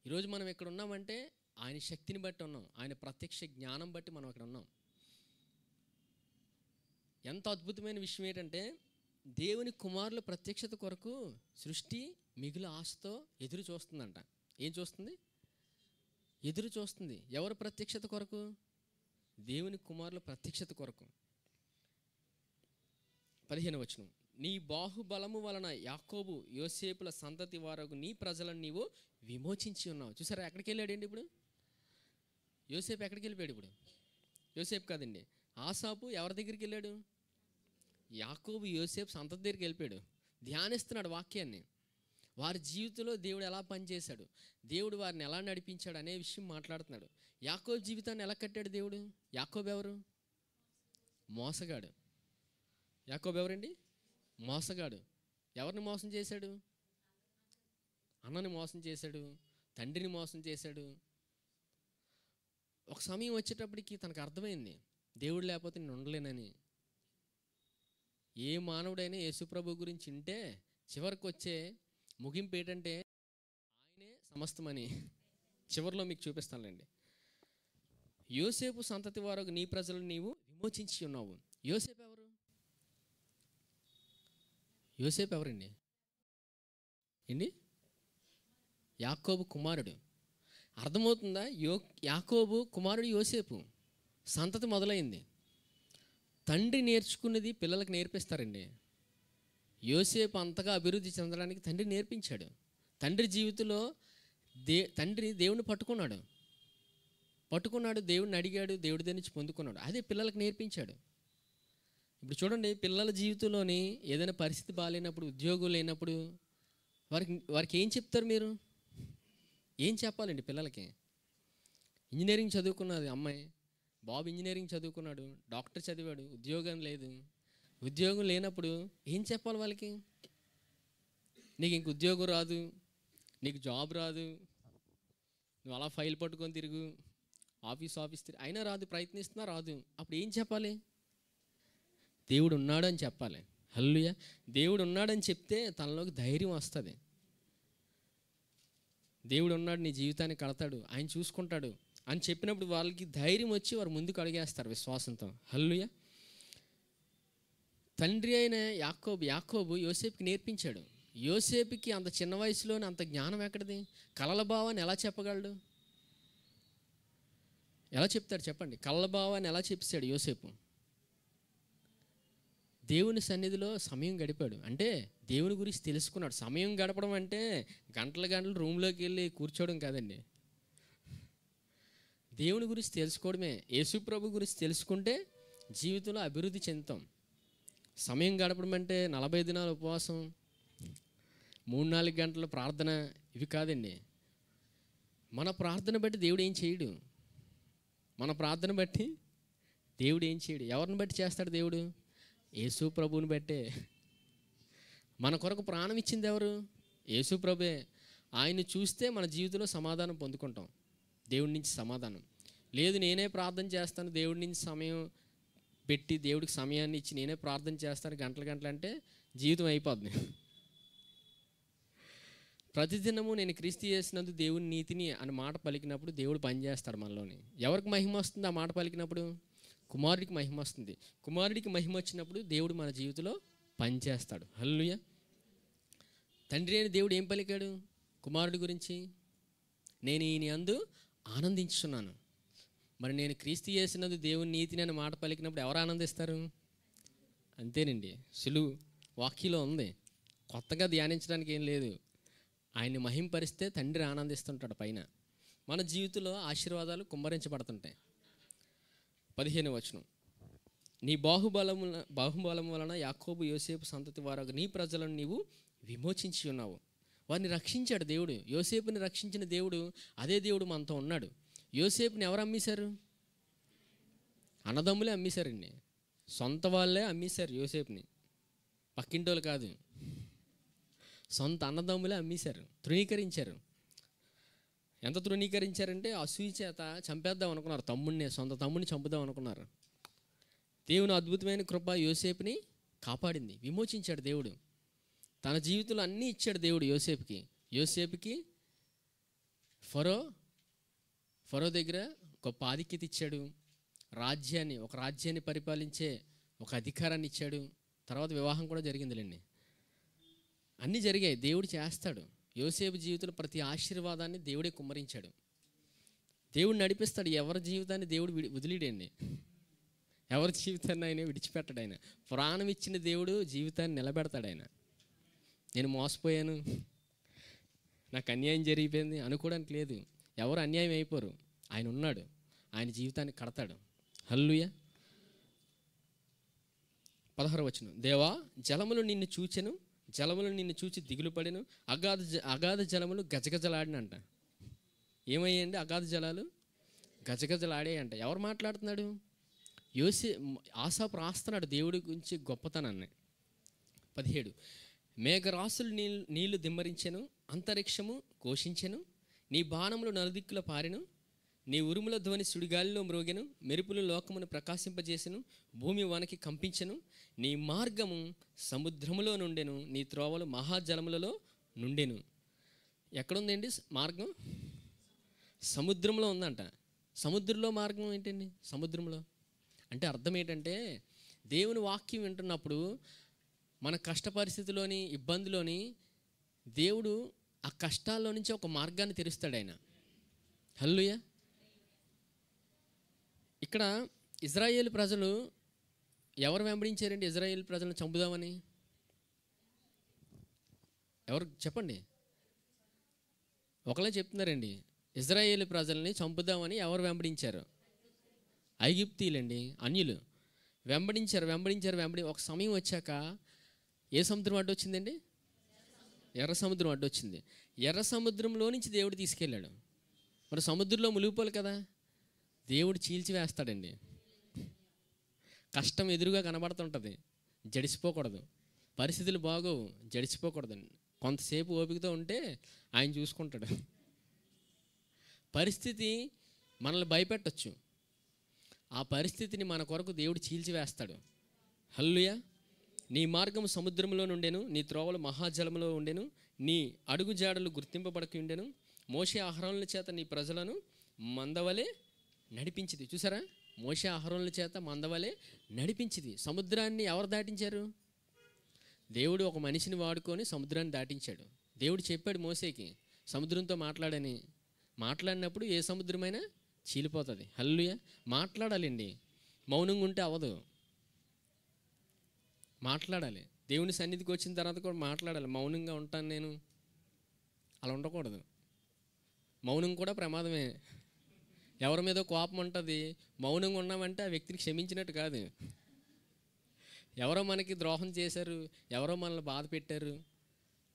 ఈరోజు మనం ఇక్కడ ఉన్నామంటే ఆయన శక్తిని బట్టి ఉన్నాం, ఆయన ప్రత్యక్ష జ్ఞానం బట్టి మనం ఇక్కడ ఉన్నాం. ఎంత అద్భుతమైన విషయం ఏంటంటే, దేవుని కుమారుల ప్రత్యక్షత కొరకు సృష్టి మిగులు ఆశతో ఎదురు చూస్తుందంట. ఏం చూస్తుంది? ఎదురు చూస్తుంది. ఎవరు ప్రత్యక్షత కొరకు? దేవుని కుమారుల ప్రత్యక్షత కొరకు. 15వ వచనం, నీ బాహుబలము వలన యాకోబు యోసేపుల సంతతి వారకు నీ ప్రజలను నీవు విమోచించి ఉన్నావు. చూసారా ఎక్కడికి వెళ్ళాడండి ఇప్పుడు? యోసేపు ఎక్కడికి వెళ్ళిపోయాడు ఇప్పుడు? యోసేపు కాదండి, ఆసాపు ఎవరి దగ్గరికి వెళ్ళాడు? యాకోబు యోసేపు సంతతి దగ్గరికి వెళ్ళిపోయాడు. ధ్యానిస్తున్నాడు వాక్యాన్ని. వారి జీవితంలో దేవుడు ఎలా పనిచేశాడు, దేవుడు వారిని ఎలా నడిపించాడు అనే విషయం మాట్లాడుతున్నాడు. యాకోబు జీవితాన్ని ఎలా కట్టాడు దేవుడు? యాకోబు ఎవరు? మోసగాడు. యాకోబు ఎవరండి? మోసగాడు. ఎవరిని మోసం చేశాడు? అన్నని మోసం చేశాడు, తండ్రిని మోసం చేశాడు. ఒక సమయం వచ్చేటప్పటికి తనకు అర్థమైంది, దేవుడు లేకపోతే నేను ఉండలేనని. ఏ మానవుడైనా యేసుప్రభు గురించి వింటే చివరికి వచ్చే ముగింపు ఏంటంటే ఆయనే సమస్తమని. చివరిలో మీకు చూపిస్తానులేండి. యోసేపు సంతతి వారు నీ ప్రజలను నీవు విమోచించి ఉన్నావు. యోసేపు ఎవరు? యోసేపు ఎవరండి? ఏంటి? యాకోబు కుమారుడు. అర్థమవుతుందా? యాకోబు కుమారుడు యోసేపు. సంతతి మొదలైంది. తండ్రి నేర్చుకున్నది పిల్లలకు నేర్పిస్తారండి. యోసేపు అంతగా అభివృద్ధి చెందడానికి తండ్రి నేర్పించాడు. తండ్రి జీవితంలో తండ్రి దేవుని పట్టుకున్నాడు, దేవుడిని అడిగాడు, దేవుడి దగ్గర నుంచి పొందుకున్నాడు. అదే పిల్లలకు నేర్పించాడు. ఇప్పుడు చూడండి, పిల్లల జీవితంలోని ఏదైనా పరిస్థితి బాగాలేనప్పుడు, ఉద్యోగం లేనప్పుడు వారికి ఏం చెప్తారు మీరు? ఏం చెప్పాలండి పిల్లలకి? ఇంజనీరింగ్ చదువుకున్నది అమ్మాయి, బాబు ఇంజనీరింగ్ చదువుకున్నాడు, డాక్టర్ చదివాడు, ఉద్యోగం లేదు. ఉద్యోగం లేనప్పుడు ఏం చెప్పాలి వాళ్ళకి? నీకు ఇంక ఉద్యోగం రాదు, నీకు జాబ్ రాదు, నువ్వు అలా ఫైల్ పట్టుకొని తిరుగు, ఆఫీస్ తిరిగి అయినా రాదు, ప్రయత్నిస్తున్నా రాదు. అప్పుడు ఏం చెప్పాలి? దేవుడు ఉన్నాడు అని చెప్పాలి. హల్లెలూయా. దేవుడు ఉన్నాడని చెప్తే తనలోకి ధైర్యం వస్తుంది. దేవుడు ఉన్నాడు, నీ జీవితాన్ని కడతాడు, ఆయన చూసుకుంటాడు అని చెప్పినప్పుడు వాళ్ళకి ధైర్యం వచ్చి వారు ముందుకు అడిగేస్తారు విశ్వాసంతో. హల్లెలూయా. తండ్రి అయిన యాకోబు యోసేపుకి నేర్పించాడు. యోసేపుకి అంత చిన్న వయసులోనే అంత జ్ఞానం ఎక్కడిది? కలల భావాన్ని ఎలా చెప్పగలడు? ఎలా చెప్తాడు చెప్పండి? కలల భావాన్ని ఎలా చెప్పాడు యోసేపు? దేవుని సన్నిధిలో సమయం గడిపాడు, అంటే దేవుని గురించి తెలుసుకున్నాడు. సమయం గడపడం అంటే గంటల గంటలు రూమ్లోకి వెళ్ళి కూర్చోవడం కాదండి. దేవుని గురించి తెలుసుకోవడమే. యేసు ప్రభు గురించి తెలుసుకుంటే జీవితంలో అభివృద్ధి చెందుతాం. సమయం గడపడం అంటే 40 దినాల ఉపవాసం, 3-4 గంటల ప్రార్థన, ఇవి కాదండి. మన ప్రార్థన బట్టి దేవుడు ఏం చేయడు. మన ప్రార్థన బట్టి దేవుడు ఏం చేయడు. ఎవరిని బట్టి చేస్తాడు దేవుడు? యేసు ప్రభువుని బట్టే. మన కొరకు ప్రాణం ఇచ్చింది ఎవరు? యేసు ప్రభువే. ఆయన్ని చూస్తే మన జీవితంలో సమాధానం పొందుకుంటాం, దేవుడి నుంచి సమాధానం. లేదు నేనే ప్రార్థన చేస్తాను, దేవుడి నుంచి సమయం పెట్టి దేవుడికి సమయాన్ని ఇచ్చి నేనే ప్రార్థన చేస్తాను గంటలు గంటలు అంటే జీవితం అయిపోద్ది. ప్రతిదినము నేను క్రీస్తు చేసినందుకు దేవుని నీతిని అని మాట పలికినప్పుడు దేవుడు పనిచేస్తాడు మనలోని. ఎవరికి మహిమ వస్తుంది ఆ మాట పలికినప్పుడు? కుమారుడికి మహిమ వస్తుంది. కుమారుడికి మహిమ వచ్చినప్పుడు దేవుడు మన జీవితంలో పనిచేస్తాడు. హల్లెలూయా. తండ్రి అయిన దేవుడు ఏం పలికాడు కుమారుడి గురించి? నేను ఈయన యందు ఆనందించున్నాను. మరి నేను క్రీస్తు చేసినందుకు దేవుని నీతిని అని మాట పలికినప్పుడు ఎవరు ఆనందిస్తారు? అంతేనండి, సులువు. వాక్యంలో ఉంది, కొత్తగా ధ్యానించడానికి ఏం లేదు. ఆయన్ని మహింపరిస్తే తండ్రి ఆనందిస్తుంటాడు పైన. మన జీవితంలో ఆశీర్వాదాలు కుమ్మరించబడుతుంటాయి. 15వ వచనం, నీ బాహుబలం వలన యాకోబు యోసేపు సంతతి వారు నీ ప్రజలను నీవు విమోచించి ఉన్నావు. వారిని రక్షించాడు దేవుడు. యోసేపుని రక్షించిన దేవుడు అదే దేవుడు మనతో ఉన్నాడు. యోసేపుని ఎవరు అమ్మేశారు? అన్నదమ్ములే అమ్మేశారండి. సొంత వాళ్ళే అమ్మేశారు యోసేపుని, పక్కింటోళ్ళు కాదు. సొంత అన్నదమ్ములే అమ్మేశారు, తృణీకరించారు. ఎంత తృణీకరించారంటే అసూయ చేత చంపేద్దాం అనుకున్నారు తమ్ముడిని, సొంత తమ్ముడిని చంపుదాం అనుకున్నారు. దేవుని అద్భుతమైన కృప యోసేపుని కాపాడింది, విమోచించాడు దేవుడు. తన జీవితంలో అన్నీ ఇచ్చాడు దేవుడు యోసేపుకి. యోసేపుకి ఫరో దగ్గర గొప్ప ఆధిక్యత ఇచ్చాడు. ఒక రాజ్యాన్ని పరిపాలించే ఒక అధికారాన్ని ఇచ్చాడు. తర్వాత వివాహం కూడా జరిగిందిలేండి. అన్నీ జరిగాయి, దేవుడు చేస్తాడు. యోసేపు జీవితంలో ప్రతి ఆశీర్వాదాన్ని దేవుడే కుమ్మరించాడు. దేవుడు నడిపిస్తాడు. ఎవరి జీవితాన్ని దేవుడు వదిలేడండి. ఎవరి జీవితాన్ని ఆయన విడిచిపెట్టాడు. ఆయన ప్రాణం ఇచ్చిన దేవుడు జీవితాన్ని నిలబెడతాడు. ఆయన నేను మోసపోయాను, నాకు అన్యాయం జరిగిపోయింది అనుకోవడానికి లేదు. ఎవరు అన్యాయం అయిపోరు. ఆయన ఉన్నాడు, ఆయన జీవితాన్ని కడతాడు. హల్లెలూయా. 16వ వచనం, దేవా జలములు నిన్ను చూచెను, జలములు నిన్ను చూచి దిగులు పడెను, అగాధ జలములు గజగజలాడినంట. ఏమయ్యాయండి? అగాధ జలాలు గజగజలాడాయంట. ఎవరు మాట్లాడుతున్నాడు? ఆసాపు రాస్తున్నాడు దేవుడి గురించి గొప్పతనాన్ని. 17, మేఘరాసులు నీళ్లు దిమ్మరించెను, అంతరిక్షము ఘోషించెను, నీ బాణములు నలుదిక్కుల పారెను, నీ ఉరుముల ధ్వని సుడిగాలిలో మ్రోగెను, మెరుపులు లోకమును ప్రకాశింపజేసెను, భూమి వనకి కంపించెను, నీ మార్గము సముద్రములో నుండెను, నీ త్రోవలు మహాజలములలో నుండెను. ఎక్కడుందండి మార్గం? సముద్రంలో ఉందంట. సముద్రంలో మార్గం ఏంటండి? సముద్రంలో అంటే అర్థం ఏంటంటే, దేవుని వాక్యం వింటున్నప్పుడు మన కష్ట పరిస్థితిలోని, ఇబ్బందిలోని దేవుడు ఆ కష్టాల్లో నుంచి ఒక మార్గాన్ని తెరుస్తాడు ఆయన. హల్లెలూయా. ఇక్కడ ఇజ్రాయేల్ ప్రజలు ఎవరు వెంబడించారండి? ఇజ్రాయేల్ ప్రజలను చంపుదామని ఎవరు చెప్పండి? ఒకళ్ళే చెప్తున్నారండి. ఇజ్రాయేల్ ప్రజల్ని చంపుదామని ఎవరు వెంబడించారు? ఐగుప్తీయులండి, అన్యులు వెంబడించారు. ఒక సమయం వచ్చాక ఏ సముద్రం అడ్డొచ్చిందండి? ఎర్ర సముద్రం అడ్డొచ్చింది. ఎర్ర సముద్రంలో నుంచి దేవుడు తీసుకెళ్ళాడు. మరి సముద్రంలో మునిగిపోవాలి కదా, దేవుడు చీల్చివేస్తాడండి. కష్టం ఎదురుగా కనబడుతుంటుంది, జడిసిపోకూడదు. పరిస్థితులు బాగోవు, జడిసిపోకూడదండి. కొంతసేపు ఓపికతో ఉంటే ఆయన చూసుకుంటాడు. పరిస్థితి మనల్ని భయపెట్టచ్చు, ఆ పరిస్థితిని మన కొరకు దేవుడు చీల్చివేస్తాడు. హల్లెలూయా. నీ మార్గము సముద్రంలో నుండెను, నీ త్రోవలు మహాజలములో ఉండెను, నీ అడుగు జాడలు గుర్తింపబడక ఉండెను, మోషే అహరోనుల చేత నీ ప్రజలను మందవలే నడిపించింది. చూసారా, మోషే అహరోనుల చేత మందవలే నడిపించింది. సముద్రాన్ని ఎవరు దాటించారు? దేవుడు ఒక మనిషిని వాడుకొని సముద్రాన్ని దాటించాడు. దేవుడు చెప్పాడు మోసేకి సముద్రంతో మాట్లాడినప్పుడు ఏ సముద్రమైనా చీలిపోతుంది. హల్లెలూయా. మాట్లాడాలండి, మౌనంగా ఉంటే అవ్వదు, మాట్లాడాలి. దేవుని సన్నిధికి వచ్చిన తర్వాత కూడా మాట్లాడాలి. మౌనంగా ఉంటాను నేను, అలా ఉండకూడదు. మౌనం కూడా ప్రమాదమే. ఎవరి మీద కోపం ఉంటుంది, మౌనంగా ఉన్నామంటే ఆ వ్యక్తిని క్షమించినట్టు కాదు. ఎవరో మనకి ద్రోహం చేశారు, ఎవరో మనల్ని బాధ పెట్టారు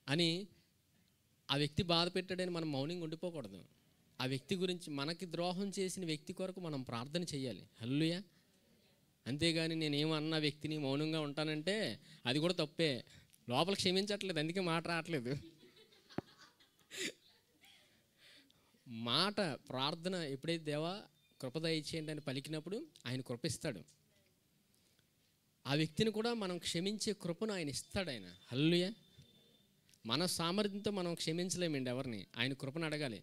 అని ఆ వ్యక్తి బాధ పెట్టాడని మనం మౌనంగా ఉండిపోకూడదు. ఆ వ్యక్తి గురించి, మనకి ద్రోహం చేసిన వ్యక్తి కొరకు మనం ప్రార్థన చేయాలి. హల్లెలూయా. అంతేగాని నేనేమన్నా వ్యక్తిని మౌనంగా ఉంటానంటే అది కూడా తప్పే. లోపల క్షమించట్లేదు, అందుకే మాట రావట్లేదు. మాట ప్రార్థన ఎప్పుడైతే దేవా కృప దయచేయండి అని పలికినప్పుడు ఆయన కృపిస్తాడు. ఆ వ్యక్తిని కూడా మనం క్షమించే కృపను ఆయన ఇస్తాడు. ఆయన హల్లెలూయా. మన సామర్థ్యంతో మనం క్షమించలేమండి ఎవరిని, ఆయన కృపను అడగాలి.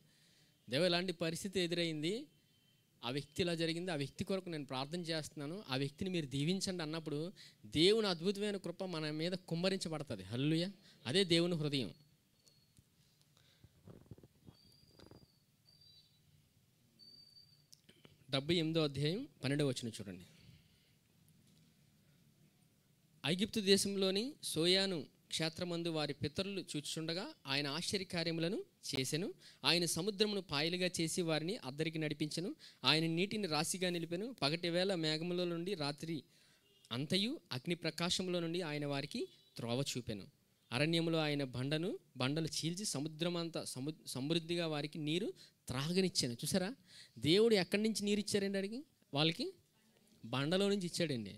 దేవా ఇలాంటి పరిస్థితి ఎదురైంది, ఆ వ్యక్తి ఇలా జరిగింది, ఆ వ్యక్తి కొరకు నేను ప్రార్థన చేస్తున్నాను, ఆ వ్యక్తిని మీరు దీవించండి అన్నప్పుడు దేవుని అద్భుతమైన కృప మన మీద కుమ్మరించబడుతుంది. హల్లెలూయా. అదే దేవుని హృదయం. డెబ్బై 8వ అధ్యాయం 12వ వచనం చూడండి. ఐగుప్తు దేశంలోని సోయాను క్షేత్రమందు వారి పితరులు చూచుచుండగా ఆయన ఆశ్చర్యకార్యములను చేసెను. ఆయన సముద్రమును పాయలుగా చేసి వారిని అద్దరికి నడిపించెను. ఆయన నీటిని రాశిగా నిలిపెను. పగటి వేళ మేఘములో నుండి రాత్రి అంతయు అగ్ని ప్రకాశంలో నుండి ఆయన వారికి త్రోవ చూపెను. అరణ్యములో ఆయన బండలు చీల్చి సముద్రమంతా సమృద్ధిగా వారికి నీరు త్రాగనిచ్చాను. చూసారా, దేవుడు ఎక్కడి నుంచి నీరు ఇచ్చారండి అడిగి వాళ్ళకి? బండలో నుంచి ఇచ్చాడండి.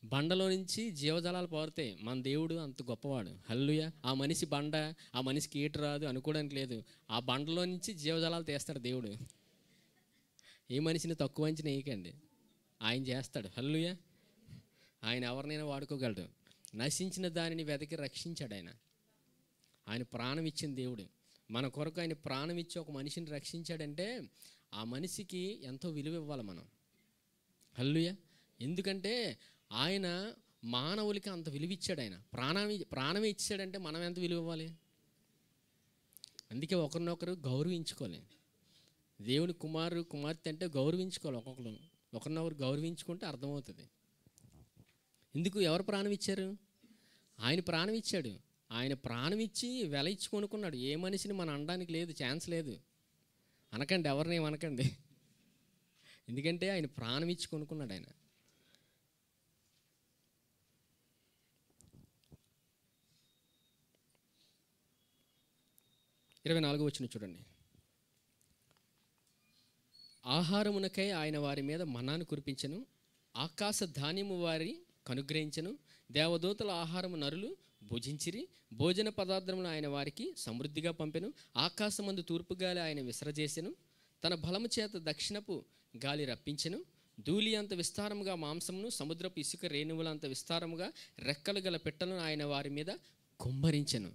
బండలో నుంచి జీవజలాలు పారుతాయి. మన దేవుడు అంత గొప్పవాడు. హల్లెలూయా. ఆ మనిషి బండ, ఆ మనిషికి ఈట రాదు అనుకోవడానికి లేదు. ఆ బండలో నుంచి జీవజలాలు తీస్తాడు దేవుడు. ఏ మనిషిని తక్కువ అంచనా వేయకండి, ఆయన చేస్తాడు. హల్లెలూయా. ఆయన ఎవరినైనా వాడుకోగలడు. నశించిన దానిని వెతికి రక్షించాడు ఆయన. ఆయన ప్రాణం ఇచ్చిన దేవుడు. మన కొరకు ఆయన ప్రాణం ఇచ్చి ఒక మనిషిని రక్షించాడంటే ఆ మనిషికి ఎంతో విలువ ఇవ్వాలి మనం. హల్లెలూయా. ఎందుకంటే ఆయన మానవులకి అంత విలువ ఇచ్చాడు. ఆయన ప్రాణమే ఇచ్చాడంటే మనం ఎంత విలువ ఇవ్వాలి? అందుకే ఒకరినొకరు గౌరవించుకోవాలి. దేవుని కుమార్తె అంటే గౌరవించుకోవాలి. ఒకరినొకరు గౌరవించుకుంటే అర్థమవుతుంది. ఎందుకు? ఎవరు ప్రాణం ఇచ్చారు? ఆయన ప్రాణం ఇచ్చాడు. ఆయన ప్రాణం ఇచ్చి వెల ఇచ్చి కొనుక్కున్నాడు. ఏ మనిషిని మనం అనడానికి లేదు, ఛాన్స్ లేదు. అనకండి, ఎవరిని అనకండి. ఎందుకంటే ఆయన ప్రాణం ఇచ్చి కొనుక్కున్నాడు. ఆయన 24వ వచనం చూడండి. ఆహారమునకై ఆయన వారి మీద మన్నాను కురిపించెను. ఆకాశ ధాన్యము వారి కనుగ్రహించెను. దేవదూతల ఆహారము నరులు భుజించిరి. భోజన పదార్థములు ఆయన వారికి సమృద్ధిగా పంపెను. ఆకాశమందు తూర్పు గాలి ఆయన విసరజేసెను. తన బలము చేత దక్షిణపు గాలి రప్పించెను. ధూళి అంత విస్తారముగా మాంసమును, సముద్రపు ఇసుక రేణువులంత విస్తారముగా రెక్కలు గల పిట్టలను ఆయన వారి మీద కుమ్మరించెను.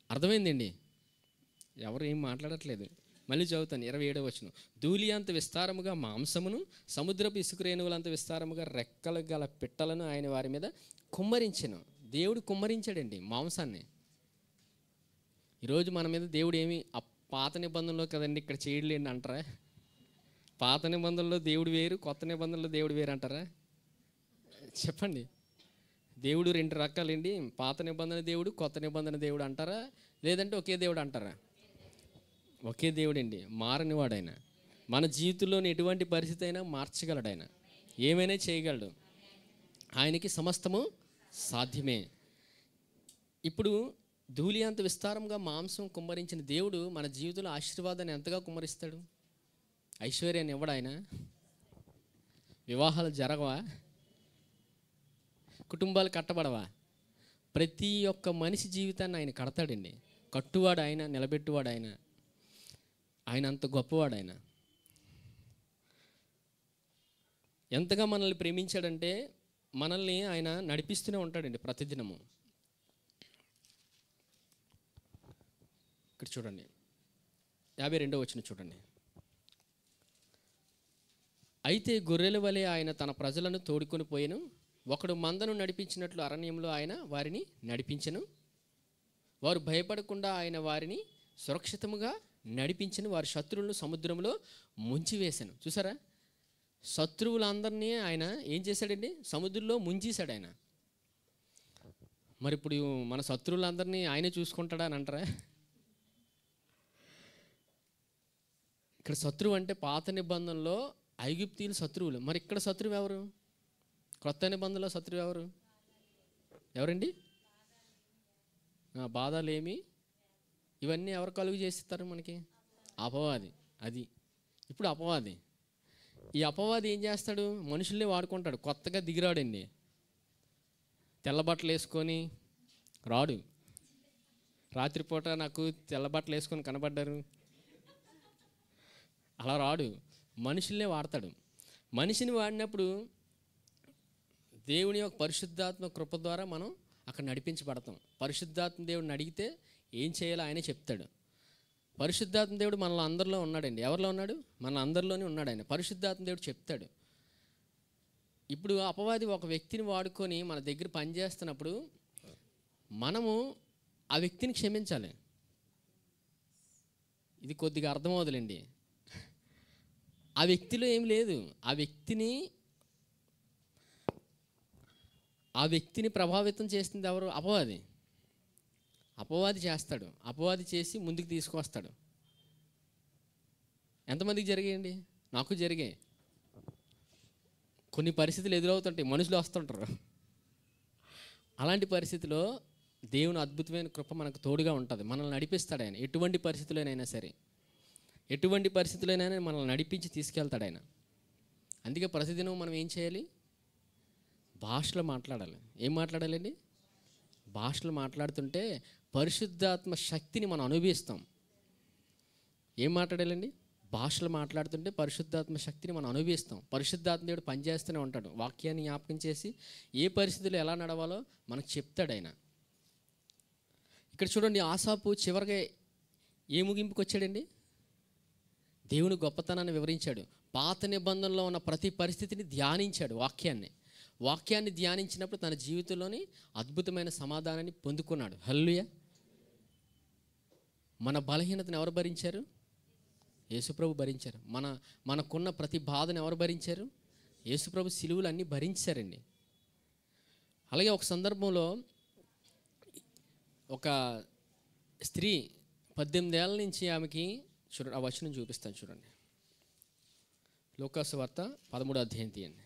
అర్థమైందండి? ఎవరు ఏం మాట్లాడట్లేదు. మళ్ళీ చదువుతాను. 27వ వచనం. ధూళి అంత విస్తారముగా మాంసమును, సముద్రపు ఇసుక రేణువులంత విస్తారముగా రెక్కలు గల పిట్టలను ఆయన వారి మీద కుమ్మరించెను. దేవుడు కుమ్మరించాడండి మాంసాన్ని. ఈరోజు మన మీద దేవుడు ఏమి పాత నిబంధనలో కదండి ఇక్కడ చేయలేండి అంటారా? పాత నిబంధనలో దేవుడు వేరు, కొత్త నిబంధనలో దేవుడు వేరు అంటారా? చెప్పండి. దేవుడు 2 రకాలండి. పాత నిబంధన దేవుడు, కొత్త నిబంధన దేవుడు అంటారా? లేదంటే ఒకే దేవుడు అంటారా? ఒకే దేవుడండి, మారనివాడు ఆయన. మన జీవితంలోని ఎటువంటి పరిస్థితి అయినా మార్చగలడు. ఆయన ఏమైనా చేయగలడు. ఆయనకి సమస్తము సాధ్యమే. ఇప్పుడు ధూళి అంత విస్తారంగా మాంసం కుమ్మరించిన దేవుడు మన జీవితంలో ఆశీర్వాదాన్ని ఎంతగా కుమ్మరిస్తాడు? ఐశ్వర్యాన్ని ఇవ్వడు ఆయన? వివాహాలు జరగవా? కుటుంబాలు కట్టబడవా? ప్రతి ఒక్క మనిషి జీవితాన్ని ఆయన కడతాడండి. కట్టువాడు ఆయన, నిలబెట్టువాడు ఆయన. ఆయన అంత గొప్పవాడు. ఆయన ఎంతగా మనల్ని ప్రేమించాడంటే మనల్ని ఆయన నడిపిస్తూనే ఉంటాడండి ప్రతిదినము. ఇక్కడ చూడండి, 52వ వచనం చూడండి. అయితే గొర్రెల వలె ఆయన తన ప్రజలను తోడుకొని పోయెను. ఒకడు మందను నడిపించినట్లు అరణ్యంలో ఆయన వారిని నడిపించెను. వారు భయపడకుండా ఆయన వారిని సురక్షితముగా నడిపించను. వారి శత్రువులను సముద్రంలో ముంచివేశాను. చూసారా, శత్రువులందరినీ ఆయన ఏం చేశాడండి? సముద్రంలో ముంచేశాడు ఆయన. మరి ఇప్పుడు మన శత్రువులందరినీ ఆయనే చూసుకుంటాడా అని అంటారా? ఇక్కడ శత్రువు అంటే పాత నిబంధనలో ఐగుప్తీయులు శత్రువులు. మరి ఇక్కడ శత్రువు ఎవరు? క్రొత్త నిబంధనలో శత్రువు ఎవరు? ఎవరండి? బాధలేమి ఇవన్నీ ఎవరు కలుగు చేస్తారు మనకి? అపవాది. అది ఇప్పుడు అపవాది. ఈ అపవాది ఏం చేస్తాడు? మనుషుల్ని వాడుకుంటాడు. కొత్తగా దిగిరాడండి, తెల్లబట్టలు వేసుకొని రాడు. రాత్రిపూట నాకు తెల్లబట్టలు వేసుకొని కనబడ్డారు అలా రాడు. మనుషుల్నే వాడతాడు. మనిషిని వాడినప్పుడు దేవుని యొక్క పరిశుద్ధాత్మ కృప ద్వారా మనం అక్కడ నడిపించబడతాం. పరిశుద్ధాత్మ దేవుడిని అడిగితే ఏం చేయాలో ఆయనే చెప్తాడు. పరిశుద్ధాత్మ దేవుడు మనలో అందరిలో ఉన్నాడండి. ఎవరిలో ఉన్నాడు? మన అందరిలోనే ఉన్నాడు ఆయన. పరిశుద్ధాత్మ దేవుడు చెప్తాడు. ఇప్పుడు అపవాది ఒక వ్యక్తిని వాడుకొని మన దగ్గర పనిచేస్తున్నప్పుడు మనము ఆ వ్యక్తిని క్షమించాలి. ఇది కొద్దిగా అర్థమవుతుందండి. ఆ వ్యక్తిలో ఏం లేదు. ఆ వ్యక్తిని ప్రభావితం చేస్తుంది ఎవరు? అపవాది. అపవాది చేస్తాడు. అపవాది చేసి ముందుకు తీసుకొస్తాడు. ఎంతమందికి జరిగాయండి? నాకు జరిగాయి. కొన్ని పరిస్థితులు ఎదురవుతుంటాయి, మనుషులు వస్తుంటారు. అలాంటి పరిస్థితిలో దేవుని అద్భుతమైన కృప మనకు తోడుగా ఉంటుంది. మనల్ని నడిపిస్తాడు ఆయన. ఎటువంటి పరిస్థితుల్లోనైనా సరే, ఎటువంటి పరిస్థితుల్లోనైనా మనల్ని నడిపించి తీసుకెళ్తాడు ఆయన. అందుకే ప్రతిదినం మనం ఏం చేయాలి? భాషలో మాట్లాడాలి. ఏం మాట్లాడాలండి? భాషలు మాట్లాడుతుంటే పరిశుద్ధాత్మ శక్తిని మనం అనుభవిస్తాం. ఏం మాట్లాడాలండి? భాషలు మాట్లాడుతుంటే పరిశుద్ధాత్మ శక్తిని మనం అనుభవిస్తాం. పరిశుద్ధాత్మ దేవుడు పనిచేస్తూనే ఉంటాడు. వాక్యాన్ని జ్ఞాపకం చేసి ఏ పరిస్థితుల్లో ఎలా నడవాలో మనకు చెప్తాడు ఆయన. ఇక్కడ చూడండి, ఆసాపు చివరిగా ఏ ముగింపుకి వచ్చాడండి? దేవుని గొప్పతనాన్ని వివరించాడు. పాత నిబంధనలో ఉన్న ప్రతి పరిస్థితిని ధ్యానించాడు. వాక్యాన్ని ధ్యానించినప్పుడు తన జీవితంలోని అద్భుతమైన సమాధానాన్ని పొందుకున్నాడు. హల్లెలూయా. మన బలహీనతను ఎవరు భరించారు? యేసుప్రభు భరించారు. మనకున్న ప్రతి బాధను ఎవరు భరించారు? యేసుప్రభు సిలువలు అన్నీ భరించారండి. అలాగే ఒక సందర్భంలో ఒక స్త్రీ 18 ఏళ్ళ నుంచి ఆమెకి చూడండి, ఆ వచనం చూపిస్తాను చూడండి. లూకాసు వార్త 13వ అధ్యాయం తీయండి.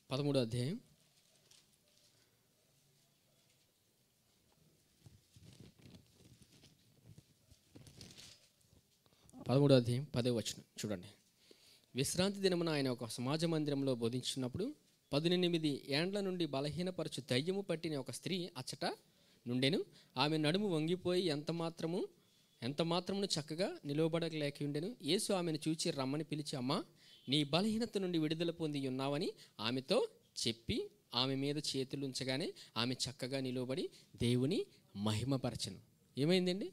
పదమూడో అధ్యాయం 10వ వచనం చూడండి. విశ్రాంతి దినమున ఆయన ఒక సమాజ మందిరంలో బోధించినప్పుడు 18 ఏండ్ల నుండి బలహీనపరచు దయ్యము పట్టిన ఒక స్త్రీ అచ్చట నుండెను. ఆమె నడుము వంగిపోయి ఎంత మాత్రమును చక్కగా నిలవబడలేక ఉండెను. యేసు ఆమెను చూచి రమ్మని పిలిచి, అమ్మా, నీ బలహీనత నుండి విడుదల పొంది ఉన్నావని ఆమెతో చెప్పి ఆమె మీద చేతులు ఉంచగానే ఆమె చక్కగా నిలవబడి దేవుని మహిమపరచను. ఏమైందండి?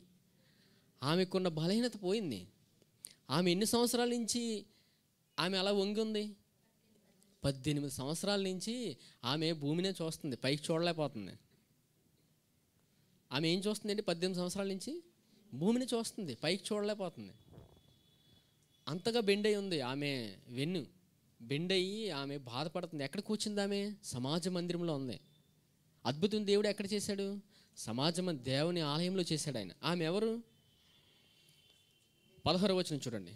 ఆమెకున్న బలహీనత పోయింది. ఆమె ఎన్ని సంవత్సరాల నుంచి ఆమె అలా వంగి ఉంది? 18 సంవత్సరాల నుంచి ఆమె భూమినే చూస్తుంది, పైకి చూడలేకపోతుంది. ఆమె ఏం చూస్తుందండి? 18 సంవత్సరాల నుంచి భూమిని చూస్తుంది, పైకి చూడలేకపోతుంది. అంతగా బెండయి ఉంది ఆమె వెన్ను. బెండయి ఆమె బాధపడుతుంది. ఎక్కడ కూర్చుంది ఆమె? సమాజ మందిరంలో ఉంది. అద్భుతం దేవుడు ఎక్కడ చేశాడు? దేవుని ఆలయంలో చేశాడు ఆయన. ఆమె ఎవరు? 16వ వచనం చూడండి.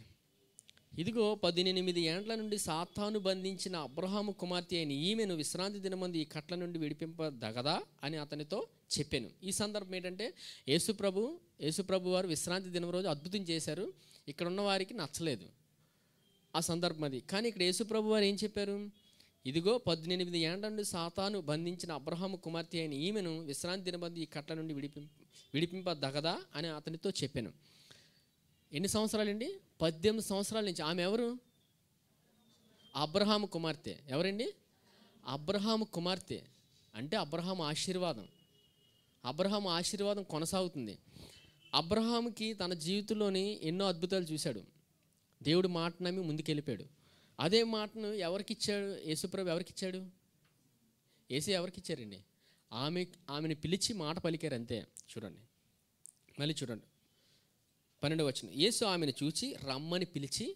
ఇదిగో 18 ఏండ్ల నుండి సాతాను బంధించిన అబ్రహాము కుమార్తె అయిన ఈమెను విశ్రాంతి దినమందు ఈ కట్ల నుండి విడిపింపదగదా అని అతనితో చెప్పాను. ఈ సందర్భం ఏంటంటే యేసుప్రభు వారు విశ్రాంతి దినం రోజు అద్భుతం చేశారు. ఇక్కడ ఉన్న వారికి నచ్చలేదు ఆ సందర్భం అది. కానీ ఇక్కడ యేసుప్రభు వారు ఏం చెప్పారు? ఇదిగో 18 ఏండ్ల నుండి సాతాను బంధించిన అబ్రహాము కుమార్తె అయిన ఈమెను విశ్రాంతి దినమందు ఈ కట్ల నుండి విడిపింపదగదా అని అతనితో చెప్పాను. ఎన్ని సంవత్సరాలండి? 18 సంవత్సరాల నుంచి. ఆమె ఎవరు? అబ్రహాము కుమార్తె. ఎవరండి? అబ్రహాము కుమార్తె. అంటే అబ్రహాం ఆశీర్వాదం. అబ్రహాం ఆశీర్వాదం కొనసాగుతుంది. అబ్రహాంకి తన జీవితంలోని ఎన్నో అద్భుతాలు చూశాడు. దేవుడు మాట నమ్మి ముందుకెళ్ళిపోయాడు. అదే మాటను ఎవరికిచ్చాడు? యేసుప్రభు ఎవరికిచ్చాడు? యేసు ఎవరికిచ్చారండి? ఆమెని పిలిచి మాట పలికారు అంతే. చూడండి, మళ్ళీ చూడండి 12వ వచనం. యేసు ఆమెను చూచి రమ్మని పిలిచి,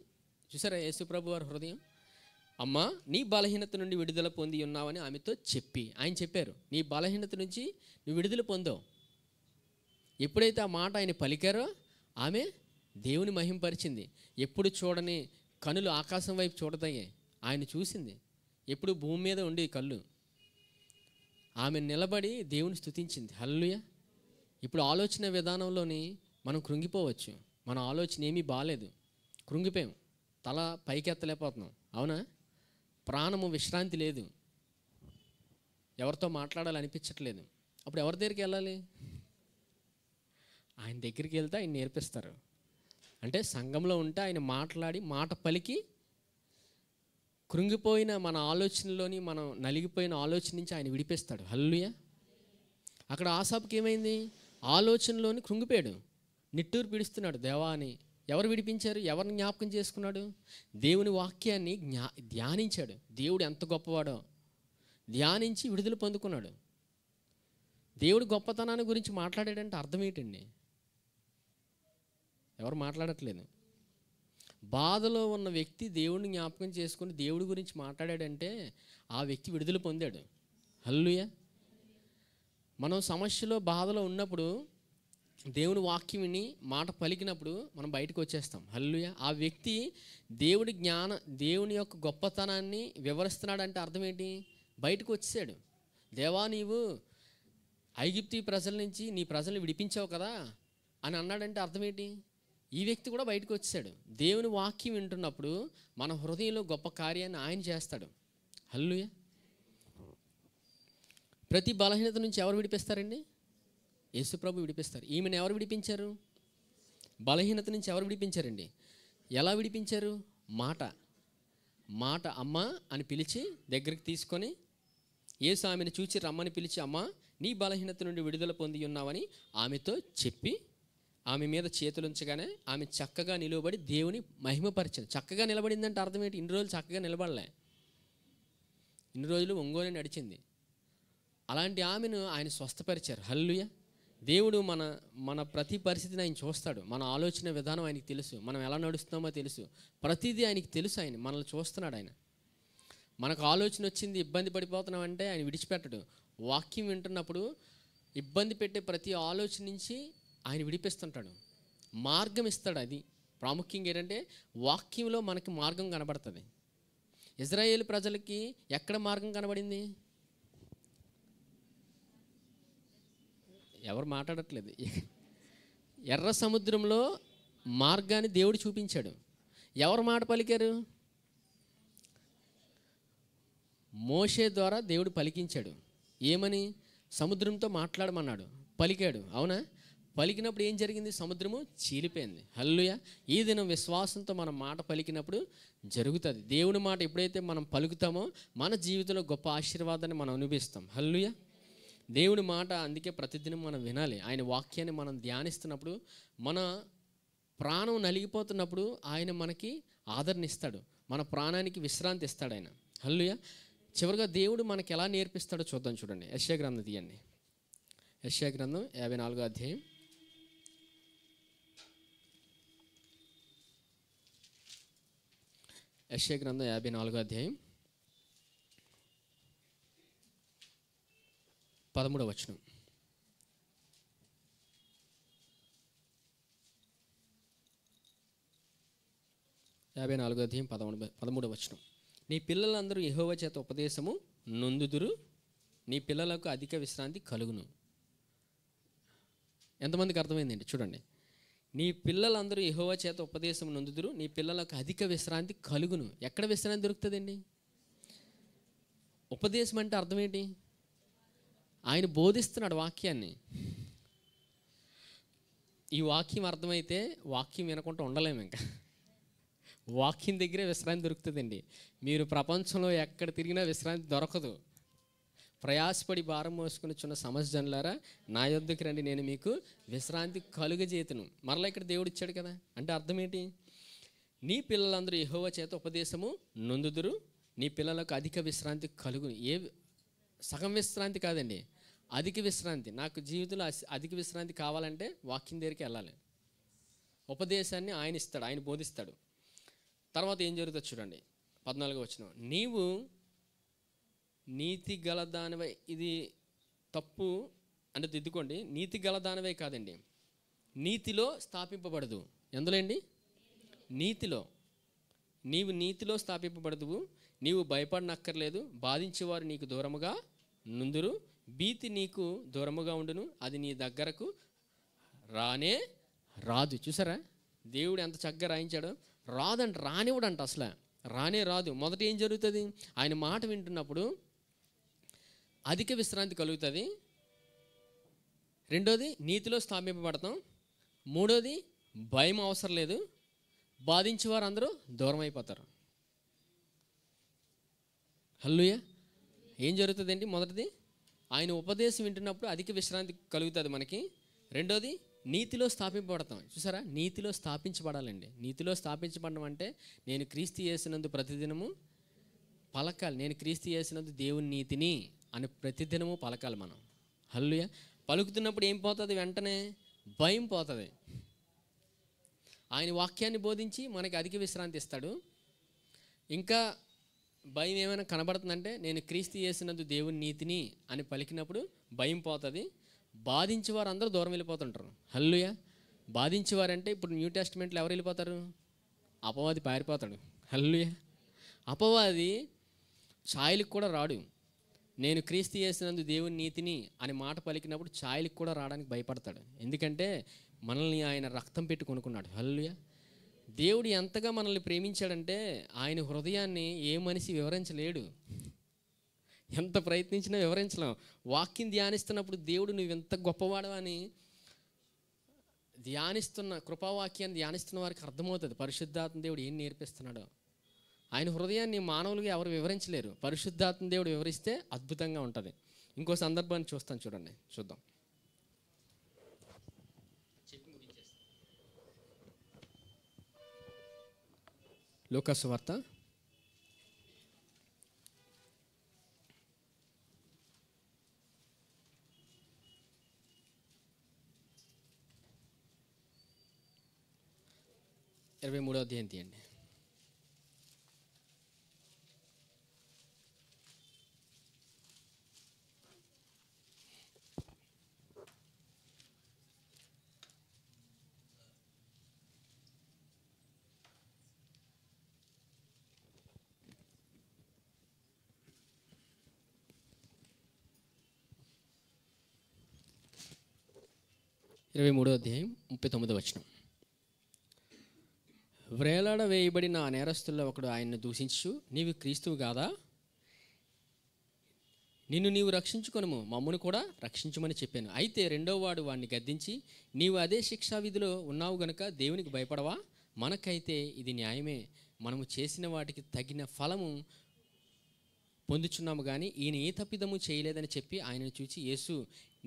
చూసారా యేసుప్రభు వారి హృదయం? అమ్మా, నీ బలహీనత నుండి విడుదల పొంది ఉన్నావని ఆమెతో చెప్పి, ఆయన చెప్పారు, నీ బలహీనత నుంచి నువ్వు విడుదల పొందావు. ఎప్పుడైతే ఆ మాట ఆయన పలికారో ఆమె దేవుని మహింపరిచింది. ఎప్పుడు చూడని కనులు ఆకాశం వైపు చూడతాయి, ఆయన చూసింది. ఎప్పుడు భూమి మీద ఉండి కళ్ళు, ఆమె నిలబడి దేవుని స్తుతించింది. హల్లెలూయా. ఇప్పుడు ఆలోచన విధానంలోని మనం కృంగిపోవచ్చు. మన ఆలోచన ఏమీ బాలేదు, కృంగిపోయాం, తల పైకెత్తలేకపోతున్నాం. అవునా? ప్రాణము విశ్రాంతి లేదు, ఎవరితో మాట్లాడాలనిపించట్లేదు. అప్పుడు ఎవరి దగ్గరికి వెళ్ళాలి? ఆయన దగ్గరికి వెళ్తే ఆయన నేర్పిస్తారు. అంటే సంఘంలో ఉంటే ఆయన మాట్లాడి మాట పలికి కృంగిపోయిన మన ఆలోచనలోని, మనం నలిగిపోయిన ఆలోచన నుంచి ఆయన విడిపిస్తాడు. హల్లెలూయా. అక్కడ ఆసాపుకి ఏమైంది? ఆలోచనలోని కృంగిపోయాడు, నిట్టూరు పిడుస్తున్నాడు దేవా అని. ఎవరు విడిపించారు? ఎవరిని జ్ఞాపకం చేసుకున్నాడు? దేవుని వాక్యాన్ని ధ్యానించాడు. దేవుడు ఎంత గొప్పవాడో ధ్యానించి విడుదల పొందుకున్నాడు. దేవుడు గొప్పతనాన్ని గురించి మాట్లాడాడంటే అర్థం ఏంటండి? ఎవరు మాట్లాడట్లేదు. బాధలో ఉన్న వ్యక్తి దేవుడిని జ్ఞాపకం చేసుకుని దేవుడి గురించి మాట్లాడాడంటే ఆ వ్యక్తి విడుదల పొందాడు. హల్లెలూయా. మనం సమస్యలో బాధలో ఉన్నప్పుడు దేవుని వాక్యం విని మాట పలికినప్పుడు మనం బయటకు వచ్చేస్తాం. హల్లెలూయా. ఆ వ్యక్తి దేవుని యొక్క గొప్పతనాన్ని వివరిస్తున్నాడంటే అర్థం ఏంటి? బయటకు వచ్చాడు. దేవా, నీవు ఐగుప్తీ ప్రజల నుంచి నీ ప్రజల్ని విడిపించావు కదా అని అన్నాడంటే అర్థం ఏంటి? ఈ వ్యక్తి కూడా బయటకు వచ్చాడు. దేవుని వాక్యం వింటున్నప్పుడు మన హృదయంలో గొప్ప కార్యాన్ని ఆయన చేస్తాడు. హల్లెలూయా. ప్రతి బలహీనత నుంచి ఎవరు విడిపిస్తారండి? యేసుప్రభు విడిపిస్తారు. ఈమెను ఎవరు విడిపించారు? బలహీనత నుంచి ఎవరు విడిపించారండి? ఎలా విడిపించారు? మాట అమ్మ అని పిలిచి దగ్గరికి తీసుకొని, యేసు ఆమెను చూచి రమ్మని పిలిచి, అమ్మ, నీ బలహీనత నుండి విడుదల పొంది ఉన్నావని ఆమెతో చెప్పి ఆమె మీద చేతులుంచగానే ఆమె చక్కగా నిలబడి దేవుని మహిమపరిచింది. చక్కగా నిలబడిందంటే అర్థం ఏంటి? ఇన్ని రోజులు చక్కగా నిలబడలే, ఇన్ని రోజులు ఒంగోని నడిచింది. అలాంటి ఆమెను ఆయన స్వస్థపరిచారు. హల్లెలూయా. దేవుడు మన ప్రతి పరిస్థితిని ఆయన చూస్తాడు. మన ఆలోచన విధానం ఆయనకి తెలుసు, మనం ఎలా నడుస్తున్నామో తెలుసు, ప్రతిదీ ఆయనకి తెలుసు. ఆయన మనల్ని చూస్తున్నాడు. ఆయన మనకు ఆలోచన వచ్చింది, ఇబ్బంది పడిపోతున్నామంటే ఆయన విడిచిపెట్టడు. వాక్యం వింటున్నప్పుడు ఇబ్బంది పెట్టే ప్రతి ఆలోచన నుంచి ఆయన విడిపిస్తుంటాడు, మార్గం ఇస్తాడు. అది ప్రాముఖ్యంగా ఏంటంటే వాక్యంలో మనకి మార్గం కనబడుతుంది. ఇజ్రాయేలు ప్రజలకి ఎక్కడ మార్గం కనబడింది? ఎవరు మాట్లాడట్లేదు. ఎర్ర సముద్రంలో మార్గాన్ని దేవుడు చూపించాడు. ఎవరు మాట పలికారు? మోషే ద్వారా దేవుడు పలికించాడు. ఏమని? సముద్రంతో మాట్లాడమన్నాడు, పలికాడు. అవునా? పలికినప్పుడు ఏం జరిగింది? సముద్రము చీలిపోయింది. హల్లెలూయా. ఈ దినం విశ్వాసంతో మనం మాట పలికినప్పుడు జరుగుతుంది. దేవుని మాట ఎప్పుడైతే మనం పలుకుతామో మన జీవితంలో గొప్ప ఆశీర్వాదాన్ని మనం అనుభవిస్తాం. హల్లెలూయా. దేవుని మాట అందుకే ప్రతిదినం మనం వినాలి. ఆయన వాక్యాన్ని మనం ధ్యానిస్తున్నప్పుడు, మన ప్రాణం నలిగిపోతున్నప్పుడు ఆయన మనకి ఆదరణ ఇస్తాడు, మన ప్రాణానికి విశ్రాంతి ఇస్తాడు ఆయన. హల్లెలూయా. చివరిగా దేవుడు మనకి ఎలా నేర్పిస్తాడో చూద్దాం. చూడండి, యెషయా గ్రంథం తీయండి. యెషయా గ్రంథం 54వ అధ్యాయం. యెషయా గ్రంథం 54వ అధ్యాయం 13వ వచనం. అధ్యాయం 13వ వచనం. నీ పిల్లలందరూ యెహోవా చేత ఉపదేశము నొందుదురు, నీ పిల్లలకు అధిక విశ్రాంతి కలుగును. ఎంతమందికి అర్థమైందండి? చూడండి, నీ పిల్లలందరూ యెహోవా చేత ఉపదేశం నొందుదురు, నీ పిల్లలకు అధిక విశ్రాంతి కలుగును. ఎక్కడ విశ్రాంతి దొరుకుతుందండి? ఉపదేశం అంటే అర్థం ఏంటి? ఆయన బోధిస్తున్నాడు వాక్యాన్ని. ఈ వాక్యం అర్థమైతే వాక్యం వినకుండా ఉండలేము. ఇంకా వాక్యం దగ్గరే విశ్రాంతి దొరుకుతుందండి. మీరు ప్రపంచంలో ఎక్కడ తిరిగినా విశ్రాంతి దొరకదు. ప్రయాసపడి భారం మోసుకొనిచున్న సమస్యలారా నా యొద్దకు రండి, నేను మీకు విశ్రాంతి కలుగజేతును. మరలా ఇక్కడ దేవుడు ఇచ్చాడు కదా, అంటే అర్థం ఏంటి? నీ పిల్లలందరూ యెహోవా చేత ఉపదేశము నొందుదురు, నీ పిల్లలకు అధిక విశ్రాంతి కలుగు. సగం విశ్రాంతి కాదండి, అధిక విశ్రాంతి. నాకు జీవితంలో అధిక విశ్రాంతి కావాలంటే వాక్యం దగ్గరికి వెళ్ళాలి. ఉపదేశాన్ని ఆయన ఇస్తాడు, ఆయన బోధిస్తాడు. తర్వాత ఏం జరుగుతుందో చూడండి, 14వ వచనం. నీవు నీతి గలదానివై, ఇది తప్పు అంటే దిద్దుకోండి, నీతి గలదానివై కాదండి, నీతిలో స్థాపింపబడదు. ఎందులో అండి? నీతిలో. నీవు నీతిలో స్థాపింపబడదువు, నీవు భయపడనక్కర్లేదు, బాధించేవారు నీకు దూరముగా నుందురు, భీతి నీకు దూరముగా ఉండును, అది నీ దగ్గరకు రానే రాదు. చూసారా దేవుడు ఎంత చక్కగా రాయించాడో? రాదంట, రానివ్వడంట, అసలు రానే రాదు. మొదట ఏం జరుగుతుంది? ఆయన మాట వింటున్నప్పుడు అధిక విశ్రాంతి కలుగుతుంది. రెండోది నీతిలో స్థాపింపబడతాం. మూడోది భయం అవసరం లేదు, బాధించేవారు అందరూ దూరం అయిపోతారు. హల్లెలూయా. ఏం జరుగుతుందండి? మొదటిది ఆయన ఉపదేశం వింటున్నప్పుడు అధిక విశ్రాంతి కలుగుతుంది మనకి. రెండోది నీతిలో స్థాపింపబడతాం. చూసారా, నీతిలో స్థాపించబడాలండి. నీతిలో స్థాపించబడడం అంటే నేను క్రీస్తు యేసునందు ప్రతిదినము పలకాలి. నేను క్రీస్తు యేసునందు దేవుని నీతిని అని ప్రతిదినము పలకాలి మనం. హల్లెలూయా. పలుకుతున్నప్పుడు ఏం పోతుంది? వెంటనే భయం పోతుంది. ఆయన వాక్యాన్ని బోధించి మనకి అధిక విశ్రాంతి ఇస్తాడు. ఇంకా భయం ఏమైనా కనబడుతుందంటే నేను క్రీస్తు యేసునందు దేవుని నీతిని అని పలికినప్పుడు భయం పోతుంది. బాధించేవారు అందరూ దూరం వెళ్ళిపోతుంటారు. హల్లెలూయా. బాధించేవారంటే ఇప్పుడు న్యూ టెస్టిమెంట్లో ఎవరు వెళ్ళిపోతారు? అపవాది పారిపోతాడు. హల్లెలూయా. అపవాది ఛాయలకు కూడా రాడు. నేను క్రీస్తు యేసునందు దేవుని నీతిని అనే మాట పలికినప్పుడు ఛాయలకు కూడా రావడానికి భయపడతాడు. ఎందుకంటే మనల్ని ఆయన రక్తం పెట్టి కొనుక్కున్నాడు. హల్లెలూయా. దేవుడు ఎంతగా మనల్ని ప్రేమించాడంటే ఆయన హృదయాన్ని ఏ మనిషి వివరించలేడు. ఎంత ప్రయత్నించినా వివరించలేం. వాక్యం ధ్యానిస్తున్నప్పుడు దేవుడు నువ్వు ఎంత గొప్పవాడవని కృపావాక్యాన్ని ధ్యానిస్తున్న వారికి అర్థమవుతుంది పరిశుద్ధాత్మ దేవుడు ఏం నేర్పిస్తున్నాడో. ఆయన హృదయాన్ని మానవులుగా ఎవరు వివరించలేరు. పరిశుద్ధాత్మ దేవుడు వివరిస్తే అద్భుతంగా ఉంటుంది. ఇంకో సందర్భాన్ని చూస్తాను, చూద్దాం. లూకా సువార్త 23వ అధ్యాయం తీయండి. అధ్యాయం 39వ వచనం. వ్రేలాడ వేయబడిన ఆ నేరస్తుల్లో ఒకడు ఆయన్ను దూషించు, నీవు క్రీస్తువు కాదా? నిన్ను నీవు రక్షించుకొనుము, మమ్మను కూడా రక్షించుమని చెప్పాను. అయితే రెండవ వాడు వాడిని గద్దించి, నీవు అదే శిక్షా విధిలో ఉన్నావు గనుక దేవునికి భయపడవా? మనకైతే ఇది న్యాయమే, మనము చేసిన వాటికి తగిన ఫలము పొందుచున్నాము కానీ ఈయన ఏ తప్పిదము చేయలేదని చెప్పి ఆయనను చూచి, యేసు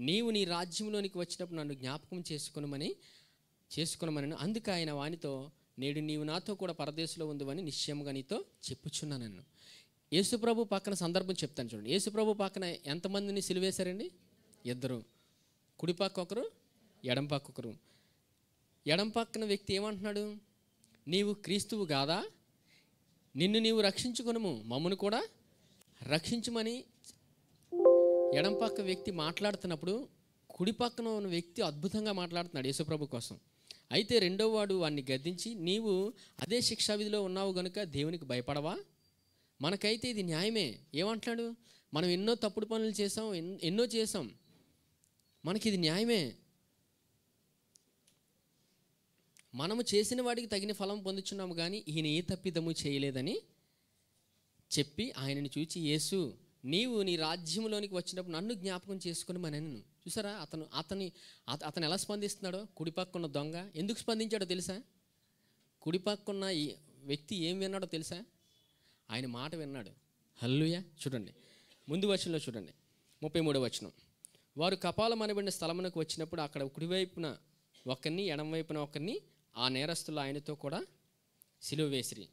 నీవు నీ రాజ్యంలోనికి వచ్చినప్పుడు నన్ను జ్ఞాపకం చేసుకొనమని. అందుకు ఆయన వానితో, నేడు నీవు నాతో కూడా పరదేశంలో ఉందని నిశ్చయముగా నీతో చెప్పుచున్నాను. యేసుప్రభు పక్కన సందర్భం చెప్తాను చూడండి. యేసుప్రభు పక్కన ఎంతమందిని సిలువేశారండి? 2. కుడి పక్క ఒకరు, ఎడం పక్క ఒకరు. ఎడం పక్కన వ్యక్తి ఏమంటున్నాడు? నీవు క్రీస్తువు కాదా? నిన్ను నీవు రక్షించుకొనుము, మమ్మను కూడా రక్షించుమని ఎడం పక్క వ్యక్తి మాట్లాడుతున్నప్పుడు కుడి పక్కన ఉన్న వ్యక్తి అద్భుతంగా మాట్లాడుతున్నాడు యేసుప్రభు కోసం. అయితే రెండో వాడు వాడిని గద్దించి, నీవు అదే శిక్షా విధిలో ఉన్నావు గనుక దేవునికి భయపడవా? మనకైతే ఇది న్యాయమే. ఏమంటున్నాడు? మనం ఎన్నో తప్పుడు పనులు చేసాం, ఎన్నో చేసాం, మనకి ఇది న్యాయమే. మనము చేసిన వాడికి తగిన ఫలం పొందుచున్నాము కానీ ఈయన ఏ తప్పిదము చేయలేదని చెప్పి ఆయనను చూచి, యేసు నీవు నీ రాజ్యంలోనికి వచ్చినప్పుడు నన్ను జ్ఞాపకం చేసుకుని మనను. చూసారా అతను ఎలా స్పందిస్తున్నాడో? కుడిపక్కున్న దొంగ ఎందుకు స్పందించాడో తెలుసా? కుడిపక్కున్న ఈ వ్యక్తి ఏం విన్నాడో తెలుసా? ఆయన మాట విన్నాడు. హల్లెలూయా. చూడండి ముందు వచనంలో చూడండి. 33వ వచనం. వారు కపాలం అనబడిన స్థలమునకు వచ్చినప్పుడు అక్కడ కుడివైపున ఒకరిని ఎడమవైపున ఒకరిని ఆ నేరస్తులు ఆయనతో కూడా సిలువ వేసిరి.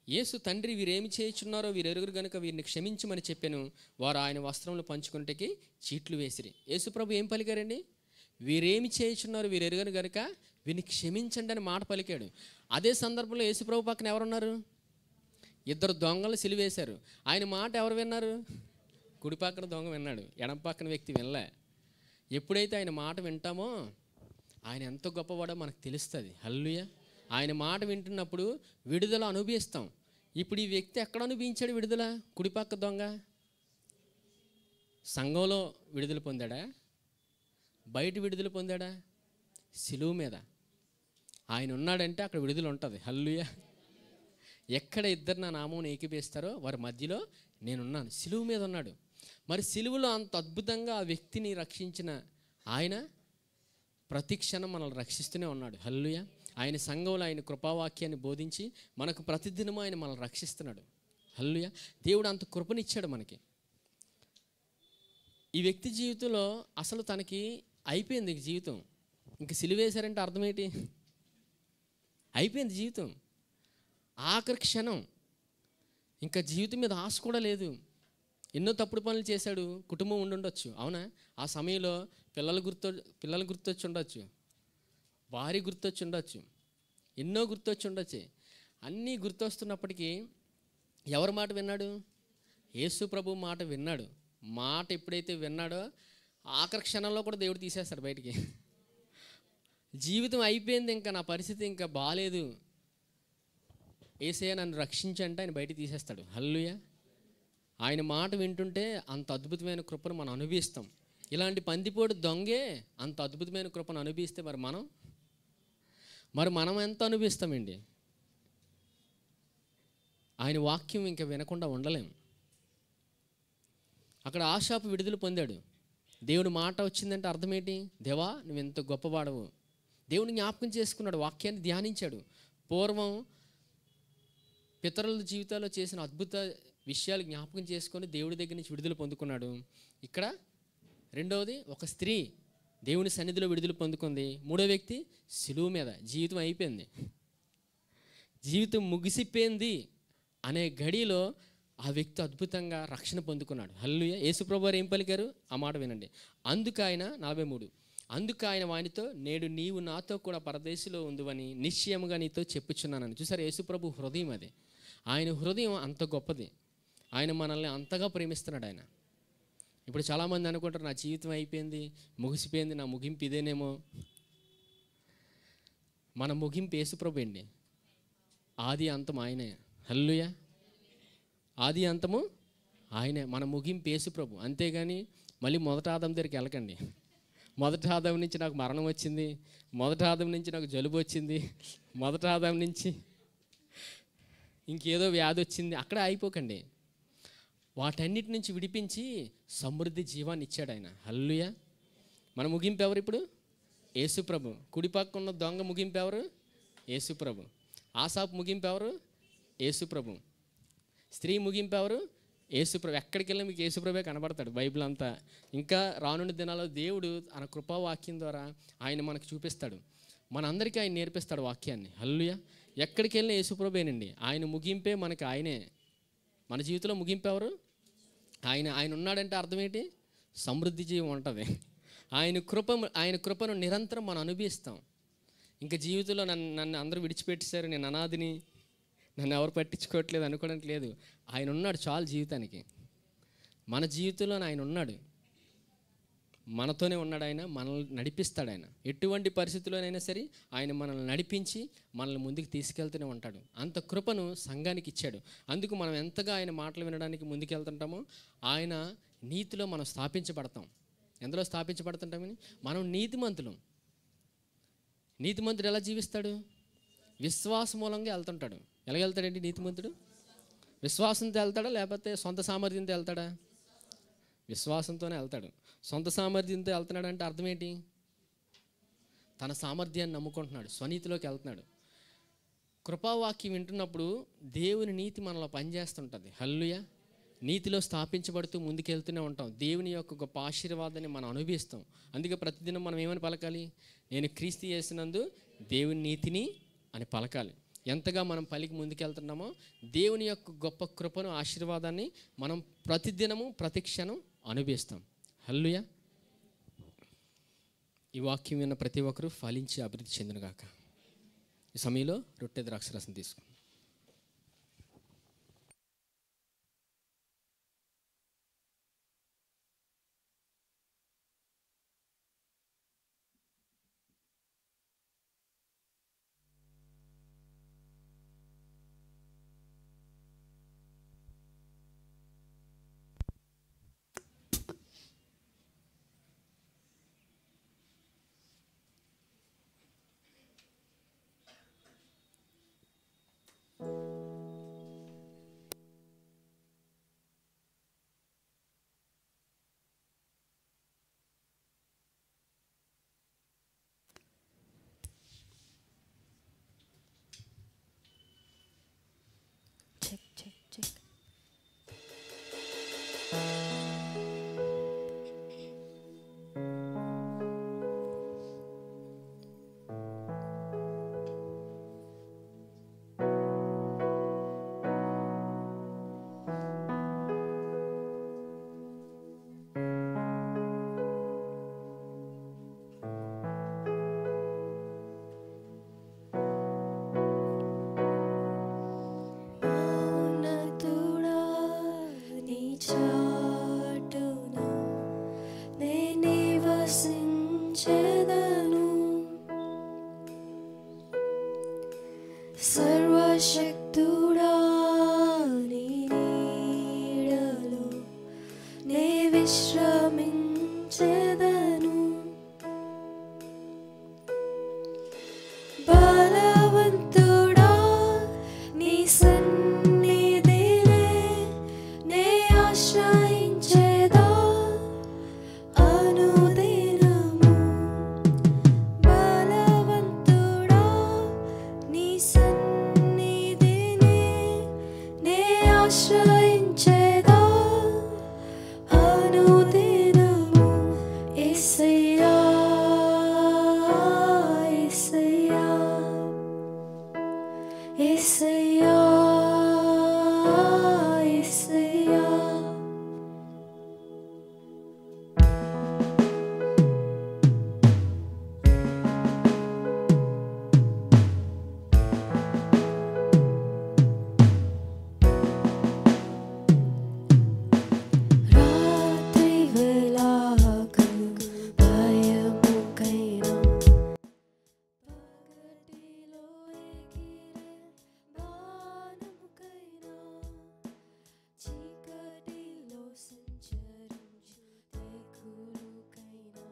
యేసు, తండ్రి, వీరేమి చేయుచున్నారో వీరెరుగురు గనుక వీరిని క్షమించమని చెప్పాను. వారు ఆయన వస్త్రములు పంచుకుంటకి చీట్లు వేసిరి. యేసు ప్రభు ఏం పలికారండి? వీరేమి చేయుచున్నారు వీరెరుగను గనుక వీరిని క్షమించండి అని మాట పలికాడు. అదే సందర్భంలో యేసు ప్రభు పక్కన ఎవరున్నారు? ఇద్దరు దొంగలు సిలువేశారు. ఆయన మాట ఎవరు విన్నారు? కుడి పక్కన దొంగ విన్నాడు, ఎడం పక్కన వ్యక్తి వినలే. ఎప్పుడైతే ఆయన మాట వింటామో ఆయన ఎంత గొప్పవాడో మనకు తెలుస్తుంది. హల్లెలూయా. ఆయన మాట వింటున్నప్పుడు విడుదల అనుభవిస్తాం. ఇప్పుడు ఈ వ్యక్తి ఎక్కడ అనుభవించాడు విడుదల? కుడిపక్క దొంగ సంఘంలో విడుదల పొందాడా? బయట విడుదల పొందాడా? సిలువ మీద. ఆయన ఉన్నాడంటే అక్కడ విడుదల ఉంటుంది. హల్లెలూయా. ఎక్కడ ఇద్దరు నా నామం ఏకీపిస్తారో వారి మధ్యలో నేనున్నాను. సిలువ మీద ఉన్నాడు. మరి సిలువలో అంత అద్భుతంగా ఆ వ్యక్తిని రక్షించిన ఆయన ప్రతి క్షణం మనల్ని రక్షిస్తూనే ఉన్నాడు. హల్లెలూయా. ఆయన సంఘంలో ఆయన కృపావాక్యాన్ని బోధించి మనకు ప్రతిదినము ఆయన మనల్ని రక్షిస్తున్నాడు. హల్లెలూయా. దేవుడు అంత కృపనిచ్చాడు మనకి. ఈ వ్యక్తి జీవితంలో అసలు తనకి అయిపోయింది జీవితం. ఇంక సిలువేశారంటే అర్థం ఏంటి? అయిపోయింది జీవితం. ఆఖరి క్షణం. ఇంకా జీవితం మీద ఆశ కూడా లేదు. ఎన్నో తప్పుడు పనులు చేశాడు. కుటుంబం ఉండుండొచ్చు, అవునా? ఆ సమయంలో పిల్లలు గుర్తొచ్చి ఉండొచ్చు, భార్య గుర్తొచ్చి ఉండొచ్చు, ఎన్నో గుర్తొచ్చి ఉండొచ్చు. అన్నీ గుర్తొస్తున్నప్పటికీ ఎవరి మాట విన్నాడు? యేసు ప్రభు మాట విన్నాడు. మాట ఎప్పుడైతే విన్నాడో ఆఖరి క్షణంలో కూడా దేవుడు తీసేస్తాడు బయటికి. జీవితం అయిపోయింది, ఇంకా నా పరిస్థితి ఇంకా బాలేదు, యేసయ్య నన్ను రక్షించంటే ఆయన బయటికి తీసేస్తాడు. హల్లెలూయా. ఆయన మాట వింటుంటే అంత అద్భుతమైన కృపను మనం అనుభవిస్తాం. ఇలాంటి పందిపోటు దొంగే అంత అద్భుతమైన కృపను అనుభవిస్తే మరి మనం ఎంత అనుభవిస్తామండి? ఆయన వాక్యం ఇంకా వినకుండా ఉండలేం. అక్కడ ఆశాపు విడుదల పొందాడు. దేవుడు మాట వచ్చిందంటే అర్థం ఏంటి? దేవా నువ్వు ఎంత గొప్పవాడవు. దేవుని జ్ఞాపకం చేసుకున్నాడు, వాక్యాన్ని ధ్యానించాడు. పూర్వం పితరుల జీవితాల్లో చేసిన అద్భుత విషయాలు జ్ఞాపకం చేసుకొని దేవుడి దగ్గర నుంచి విడుదల పొందుకున్నాడు. ఇక్కడ రెండవది, ఒక స్త్రీ దేవుని సన్నిధిలో విడుదల పొందుకుంది. మూడో వ్యక్తి సిలువ మీద. జీవితం అయిపోయింది, జీవితం ముగిసిపోయింది అనే గడిలో ఆ వ్యక్తి అద్భుతంగా రక్షణ పొందుకున్నాడు. హల్లెలూయా. యేసుప్రభు వారు ఏం పలికారు? ఆ మాట వినండి. అందుకు ఆయన 43, అందుకు ఆయన వానితో, నేడు నీవు నాతో కూడా పరదేశంలో ఉందువని నిశ్చయముగా నీతో చెప్పుచున్నానని. చూసారు, యేసుప్రభు హృదయం అది. ఆయన హృదయం అంత గొప్పది. ఆయన మనల్ని అంతగా ప్రేమిస్తున్నాడు ఆయన. ఇప్పుడు చాలామంది అనుకుంటారు నా జీవితం అయిపోయింది, ముగిసిపోయింది, నా ముగింపు ఇదేనేమో. మన ముగింపు యేసుప్రభు అండి. ఆది అంతం ఆయనే. హల్లెలూయా. ఆది అంతము ఆయనే. మన ముగింపు యేసుప్రభు. అంతేగాని మళ్ళీ మొదటి ఆదాం దగ్గరికి వెళ్ళకండి. మొదటి ఆదాం నుంచి నాకు మరణం వచ్చింది, మొదటి ఆదాం నుంచి నాకు జలుబు వచ్చింది, మొదటి ఆదాం నుంచి ఇంకేదో వ్యాధి వచ్చింది, అక్కడ అయిపోకండి. వాటన్నిటి నుంచి విడిపించి సమృద్ధి జీవాన్ని ఇచ్చాడు ఆయన. హల్లెలూయా. మన ముగింపు ఎవరు ఇప్పుడు? యేసుప్రభు. కుడిపక్క ఉన్న దొంగ ముగింపు ఎవరు? యేసుప్రభు. ఆసాపు ముగింపు ఎవరు? యేసుప్రభు. స్త్రీ ముగింపు ఎవరు? యేసుప్రభు. ఎక్కడికి వెళ్ళినా మీకు యేసుప్రభే కనబడతాడు బైబిల్ అంతా. ఇంకా రానున్న దినాల్లో దేవుడు తన కృపావాక్యం ద్వారా ఆయన మనకు చూపిస్తాడు. మనందరికీ ఆయన నేర్పిస్తాడు వాక్యాన్ని. హల్లెలూయా. ఎక్కడికి వెళ్ళినా యేసుప్రభేనండి. ఆయన ముగింపే మనకి ఆయనే. మన జీవితంలో ముగింపు ఎవరు? ఆయన ఉన్నాడంటే అర్థం ఏంటి? సమృద్ధి జీవం ఉంటుంది. ఆయన కృపను నిరంతరం మనం అనుభవిస్తాం. ఇంకా జీవితంలో నన్ను అందరూ విడిచిపెట్టేశారు, నేను అనాథిని, నన్ను ఎవరు పట్టించుకోవట్లేదు అనుకోవడానికి లేదు. ఆయన ఉన్నాడు చాలు జీవితానికి. మన జీవితంలో ఆయన ఉన్నాడు, మనతోనే ఉన్నాడు. ఆయన మనల్ని నడిపిస్తాడు. ఆయన ఎటువంటి పరిస్థితుల్లోనైనా సరే ఆయన మనల్ని నడిపించి మనల్ని ముందుకు తీసుకెళ్తూనే ఉంటాడు. అంత కృపను సంఘానికి ఇచ్చాడు. అందుకు మనం ఎంతగా ఆయన మాటలు వినడానికి ముందుకెళ్తుంటామో ఆయన నీతిలో మనం స్థాపించబడతాం. ఎందులో స్థాపించబడుతుంటామని? మనం నీతిమంతులం. నీతిమంతుడు ఎలా జీవిస్తాడు? విశ్వాస మూలంగా వెళ్తుంటాడు. ఎలా వెళ్తాడండి నీతిమంతుడు? విశ్వాసంతో వెళ్తాడా లేకపోతే సొంత సామర్థ్యంతో వెళ్తాడా? విశ్వాసంతోనే వెళ్తాడు. సొంత సామర్థ్యంతో వెళ్తున్నాడు అంటే అర్థం ఏంటి? తన సామర్థ్యాన్ని నమ్ముకుంటున్నాడు, స్వనీతిలోకి వెళ్తున్నాడు. కృపావాక్యం వింటున్నప్పుడు దేవుని నీతి మనలో పనిచేస్తుంటుంది. హల్లెలూయా. నీతిలో స్థాపించబడుతూ ముందుకెళ్తూనే ఉంటాం. దేవుని యొక్క గొప్ప ఆశీర్వాదాన్ని మనం అనుభవిస్తాం. అందుకే ప్రతిదినం మనం ఏమని పలకాలి? నేను క్రీస్తు యేసునందు దేవుని నీతిని అని పలకాలి. ఎంతగా మనం పలికి ముందుకెళ్తున్నామో దేవుని యొక్క గొప్ప కృపను, ఆశీర్వాదాన్ని మనం ప్రతిదినము ప్రతి క్షణం అనుభవిస్తాం. హల్లెలూయా. ఈ వాక్యం విన్న ప్రతి ఒక్కరూ ఫలించి అభివృద్ధి చెందునుగాక. ఈ సమయంలో రొట్టె ద్రాక్షరసం తీసుకోండి. Check check check. ఉన్నతుడా నీ చాటున నే నివసించెదను. సర్వశక్తుడా నీ నీడలో నే విశ్రమించెదను. బలవంతుడా నీ సన్నిధినే నే ఆశ్రయించెదా అనుదినము. బలవంతుడా నీ సన్నిధినే నే ఆశ్రయించెదా అనుదినము. యేసయ్యా యేసయ్యా యేసయ్యా యేసయ్యా. రాత్రి వేళకు భయముకైనా పగటిలో ఎగిరే బాణముకైనా చీకటిలో సంచరించు తెగులుకైనా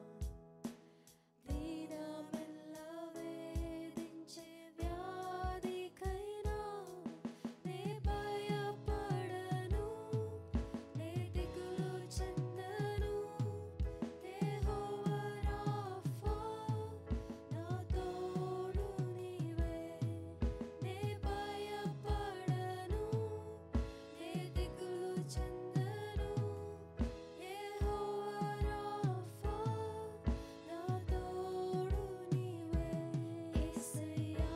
దీనమెల్ల వేధించే వ్యాధికైనా నే భయపడను, నే దిగులు చెందను. యెహోవా రాఫా నా తోడు నీవే. నే భయపడను, నే దిగులు చెందను. యెహోవా రాఫా నా తోడు నీవే. యేసయ్యా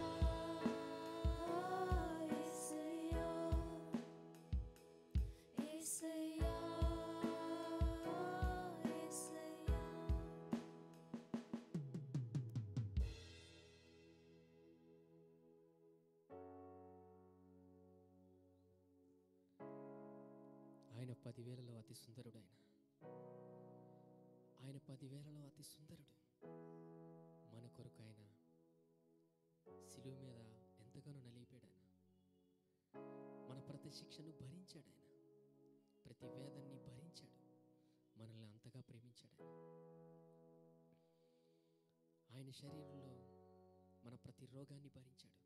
యేసయ్యా యేసయ్యా యేసయ్యా. ఆయన 10,000లో అతి సుందరుడైన, ఆయన 10,000లో అతి సుందరుడు. మన కొరకు ఆయన శిలువ మీద ఎంతగానో నలిగిపోయాడు. మన ప్రతి శిక్షను భరించాడు. ప్రతి వేదన్ని భరించాడు. మనల్ని అంతగా ప్రేమించాడు. ఆయన శరీరంలో మన ప్రతి రోగాన్ని భరించాడు.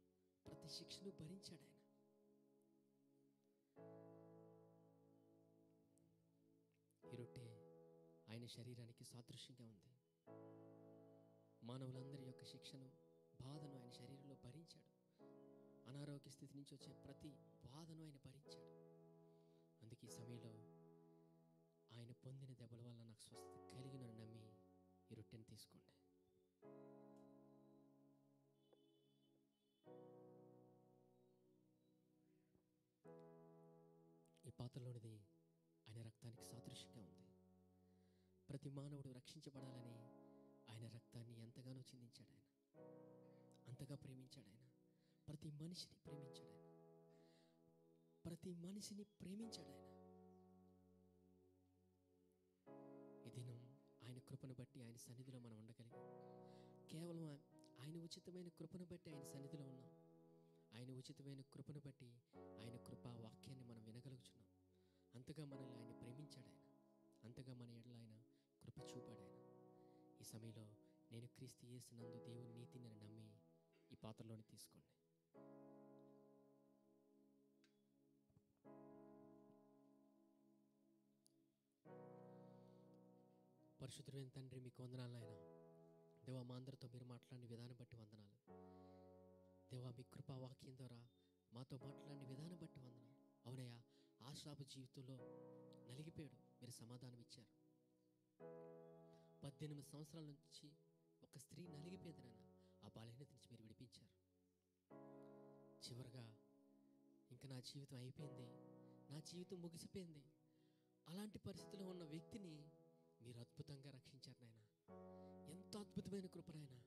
ప్రతి శిక్షను భరించాడు. ఈ రొట్టె ఆయన శరీరానికి సాదృశ్యంగా ఉంది. మానవులందరి యొక్క శిక్షను, బాధను ఆయన శరీరంలో భరించాడు. అనారోగ్య స్థితి నుంచి వచ్చే ప్రతి బాధను ఆయన భరించాడు. అందుకే ఈ సమయంలో దెబ్బల వల్ల నాకు స్వస్థత కలిగినని నమ్మి ఈ రొట్టెని తీసుకోండి. ఈ పాత్రలోనిది ఆయన రక్తానికి సాదృశ్యంగా ఉంది. ప్రతి మానవుడు రక్షించబడాలని ఆయన రక్తాన్ని ఎంతగానో చిందించాడు. ఆయన అంతగా ప్రేమించాడు. ఆయన ప్రతి మనిషిని ప్రేమించాడు. ఆయన ప్రతి మనిషిని ప్రేమించాడు. ఆయన ఈ దినం ఆయన కృపను బట్టి ఆయన సన్నిధిలో మనం ఉండగలిగాం. కేవలం ఆయన ఉచితమైన కృపను బట్టి ఆయన సన్నిధిలో ఉన్నాం. ఆయన ఉచితమైన కృపను బట్టి ఆయన కృపా వాక్యాన్ని మనం వినగలుగుతున్నాం. అంతగా మనల్ని ఆయన ప్రేమించాడు. ఆయన అంతగా మన ఎడల ఆయన కృప చూపాడు. ఆయన ఈ సమయంలో నేను క్రీస్తు యేసునందు దేవుని నీతిని నమ్మి ఈ పాత్రలోని తీసుకోండి. పరిశుద్ధుడైన తండ్రి, మీకు వందనాలు నాయన. దేవా, మా అందరితో మీరు మాట్లాడిన విధానం బట్టి వందనాలు. దేవా, మీ కృపా వాక్యం ద్వారా మాతో మాట్లాడిన విధానం బట్టి వందనాలు. అవునయ్యా, ఆశాపు జీవితంలో నలిగిపోయాడు, మీరు సమాధానం ఇచ్చారు. 18 సంవత్సరాల నుంచి ఒక స్త్రీ నలిగిపోయేది నాయన, ఆ బలహీనత నుంచి మీరు విడిపించారు. చివరగా ఇంకా నా జీవితం అయిపోయింది, నా జీవితం ముగిసిపోయింది, అలాంటి పరిస్థితిలో ఉన్న వ్యక్తిని మీరు అద్భుతంగా రక్షించారు నాయన. ఎంతో అద్భుతమైన కృపనైనా.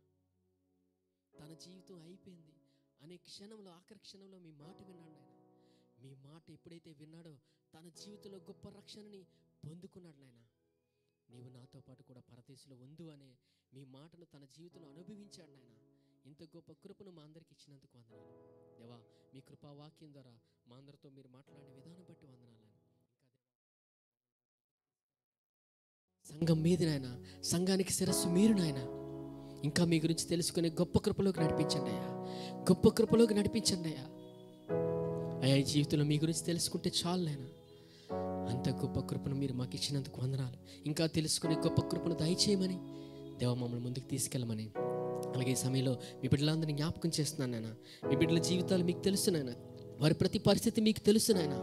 తన జీవితం అయిపోయింది అనే క్షణంలో, ఆఖరి క్షణంలో మీ మాట విన్నాడు నాయన. మీ మాట ఎప్పుడైతే విన్నాడో తన జీవితంలో గొప్ప రక్షణని పొందుకున్నాడు నాయన. నీవు నాతో పాటు కూడా పరదేశంలో ఉండు అనే మీ మాటను తన జీవితంలో అనుభవించాడు నాయన. ఇంత గొప్ప కృపను మా అందరికి ఇచ్చినందుకు వందనాలు దేవా. మీ కృపా వాక్యం ద్వారా మా అందరితో మీరు మాట్లాడిన విధానం బట్టి వందనాలు. సంఘం మీది నాయన, సంఘానికి శిరస్సు మీరు నాయన. ఇంకా మీ గురించి తెలుసుకునే గొప్ప కృపలోకి నడిపించండి అయ్యా, గొప్ప కృపలోకి నడిపించండి అయ్యా. అయ్యా, ఈ జీవితంలో మీ గురించి తెలుసుకుంటే చాలు నాయన. అంత గొప్ప కృపను మీరు మాకు ఇచ్చినందుకు వందనాలు. ఇంకా తెలుసుకునే గొప్ప కృపను దయచేయమని దేవ మమ్మల్ని ముందుకు తీసుకెళ్ళమని. అలాగే ఈ సమయంలో మీ బిడ్డలందరినీ జ్ఞాపకం చేస్తున్నాను నాయన. మీ బిడ్డల జీవితాలు మీకు తెలుసు నాయన, వారి ప్రతి పరిస్థితి మీకు తెలుసు నాయన.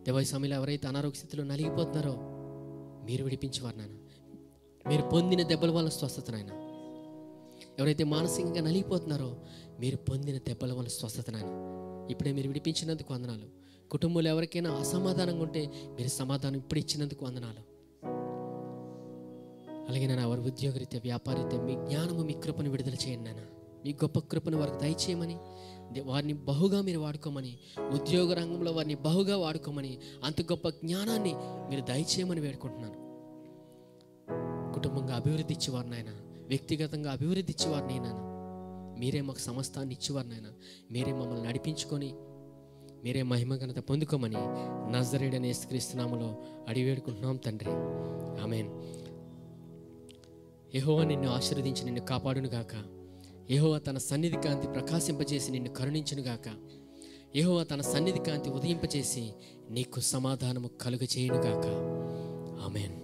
దేవ, ఈ సమయంలో ఎవరైతే అనారోగ్య స్థితిలో నలిగిపోతున్నారో మీరు విడిపించేవారు నాయన. మీరు పొందిన దెబ్బల వల్ల స్వస్థత నాయన. ఎవరైతే మానసికంగా నలిగిపోతున్నారో మీరు పొందిన దెబ్బల వల్ల స్వస్థత నాయన. ఇప్పుడే మీరు విడిపించినందుకు వందనాలు. కుటుంబంలో ఎవరికైనా అసమాధానంగా ఉంటే మీరు సమాధానం ఇప్పుడు ఇచ్చినందుకు వందనాలు. అలాగే నాన్న, వారి ఉద్యోగరీత్యా, వ్యాపారీత్యా మీ జ్ఞానము, మీ కృపను విడుదల చేయండి నాన్న. మీ గొప్ప కృపను వారికి దయచేయమని, వారిని బహుగా మీరు వాడుకోమని, ఉద్యోగ రంగంలో వారిని బహుగా వాడుకోమని, అంత గొప్ప జ్ఞానాన్ని మీరు దయచేయమని వేడుకుంటున్నాను. కుటుంబంగా అభివృద్ధి ఇచ్చేవారు నాయన, వ్యక్తిగతంగా అభివృద్ధి ఇచ్చేవారు నాయన. మీరే మాకు సమస్తాన్ని ఇచ్చేవారు నాయన. మీరే మమ్మల్ని నడిపించుకొని మీరే మహిమ ఘనత పొందుకోమని నజరేయుడైన యేసుక్రీస్తు నామములో అడిగి వేడుకుంటున్నాం తండ్రి, ఆమేన్. యెహోవా నిన్ను ఆశీర్వదించి నిన్ను కాపాడును గాక. యెహోవా తన సన్నిధి కాంతి ప్రకాశింపజేసి నిన్ను కరుణించును గాక. యెహోవా తన సన్నిధి కాంతి ఉదయింపజేసి నీకు సమాధానము కలుగజేయును గాక. ఆమేన్.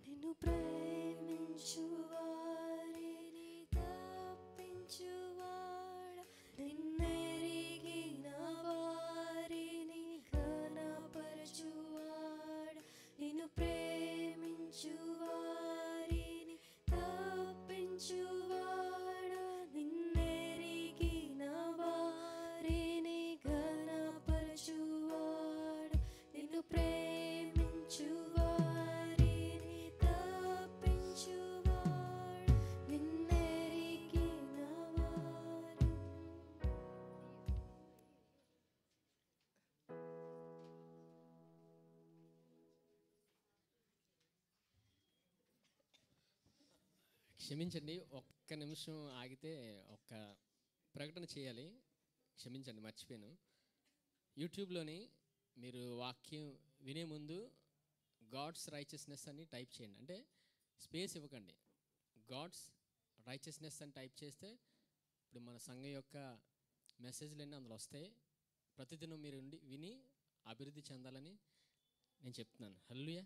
నిన్ను ప్రేమించువారిని తప్పించువాడ, నిన్నెరిగిన వారిని ఘనపరచువాడ. నిన్ను ప్రేమించువారిని తప్పించువాడ, నిన్నెరిగిన వారిని ఘనపరచువాడ. నిన్ను ప్రేమించువారిని తప్పించువాడ, క్షమించండి, ఒక్క నిమిషం ఆగితే ఒక్క ప్రకటన చేయాలి. క్షమించండి, మర్చిపోయాను. యూట్యూబ్లోని మీరు వాక్యం వినే ముందు గాడ్స్ రైచియస్నెస్ అని టైప్ చేయండి. అంటే స్పేస్ ఇవ్వకండి. గాడ్స్ రైచియస్నెస్ అని టైప్ చేస్తే ఇప్పుడు మన సంఘం యొక్క మెసేజ్లన్నీ అందులో వస్తాయి. ప్రతిదినం మీరు విని అభివృద్ధి చెందాలని నేను చెప్తున్నాను. హల్లెలూయా.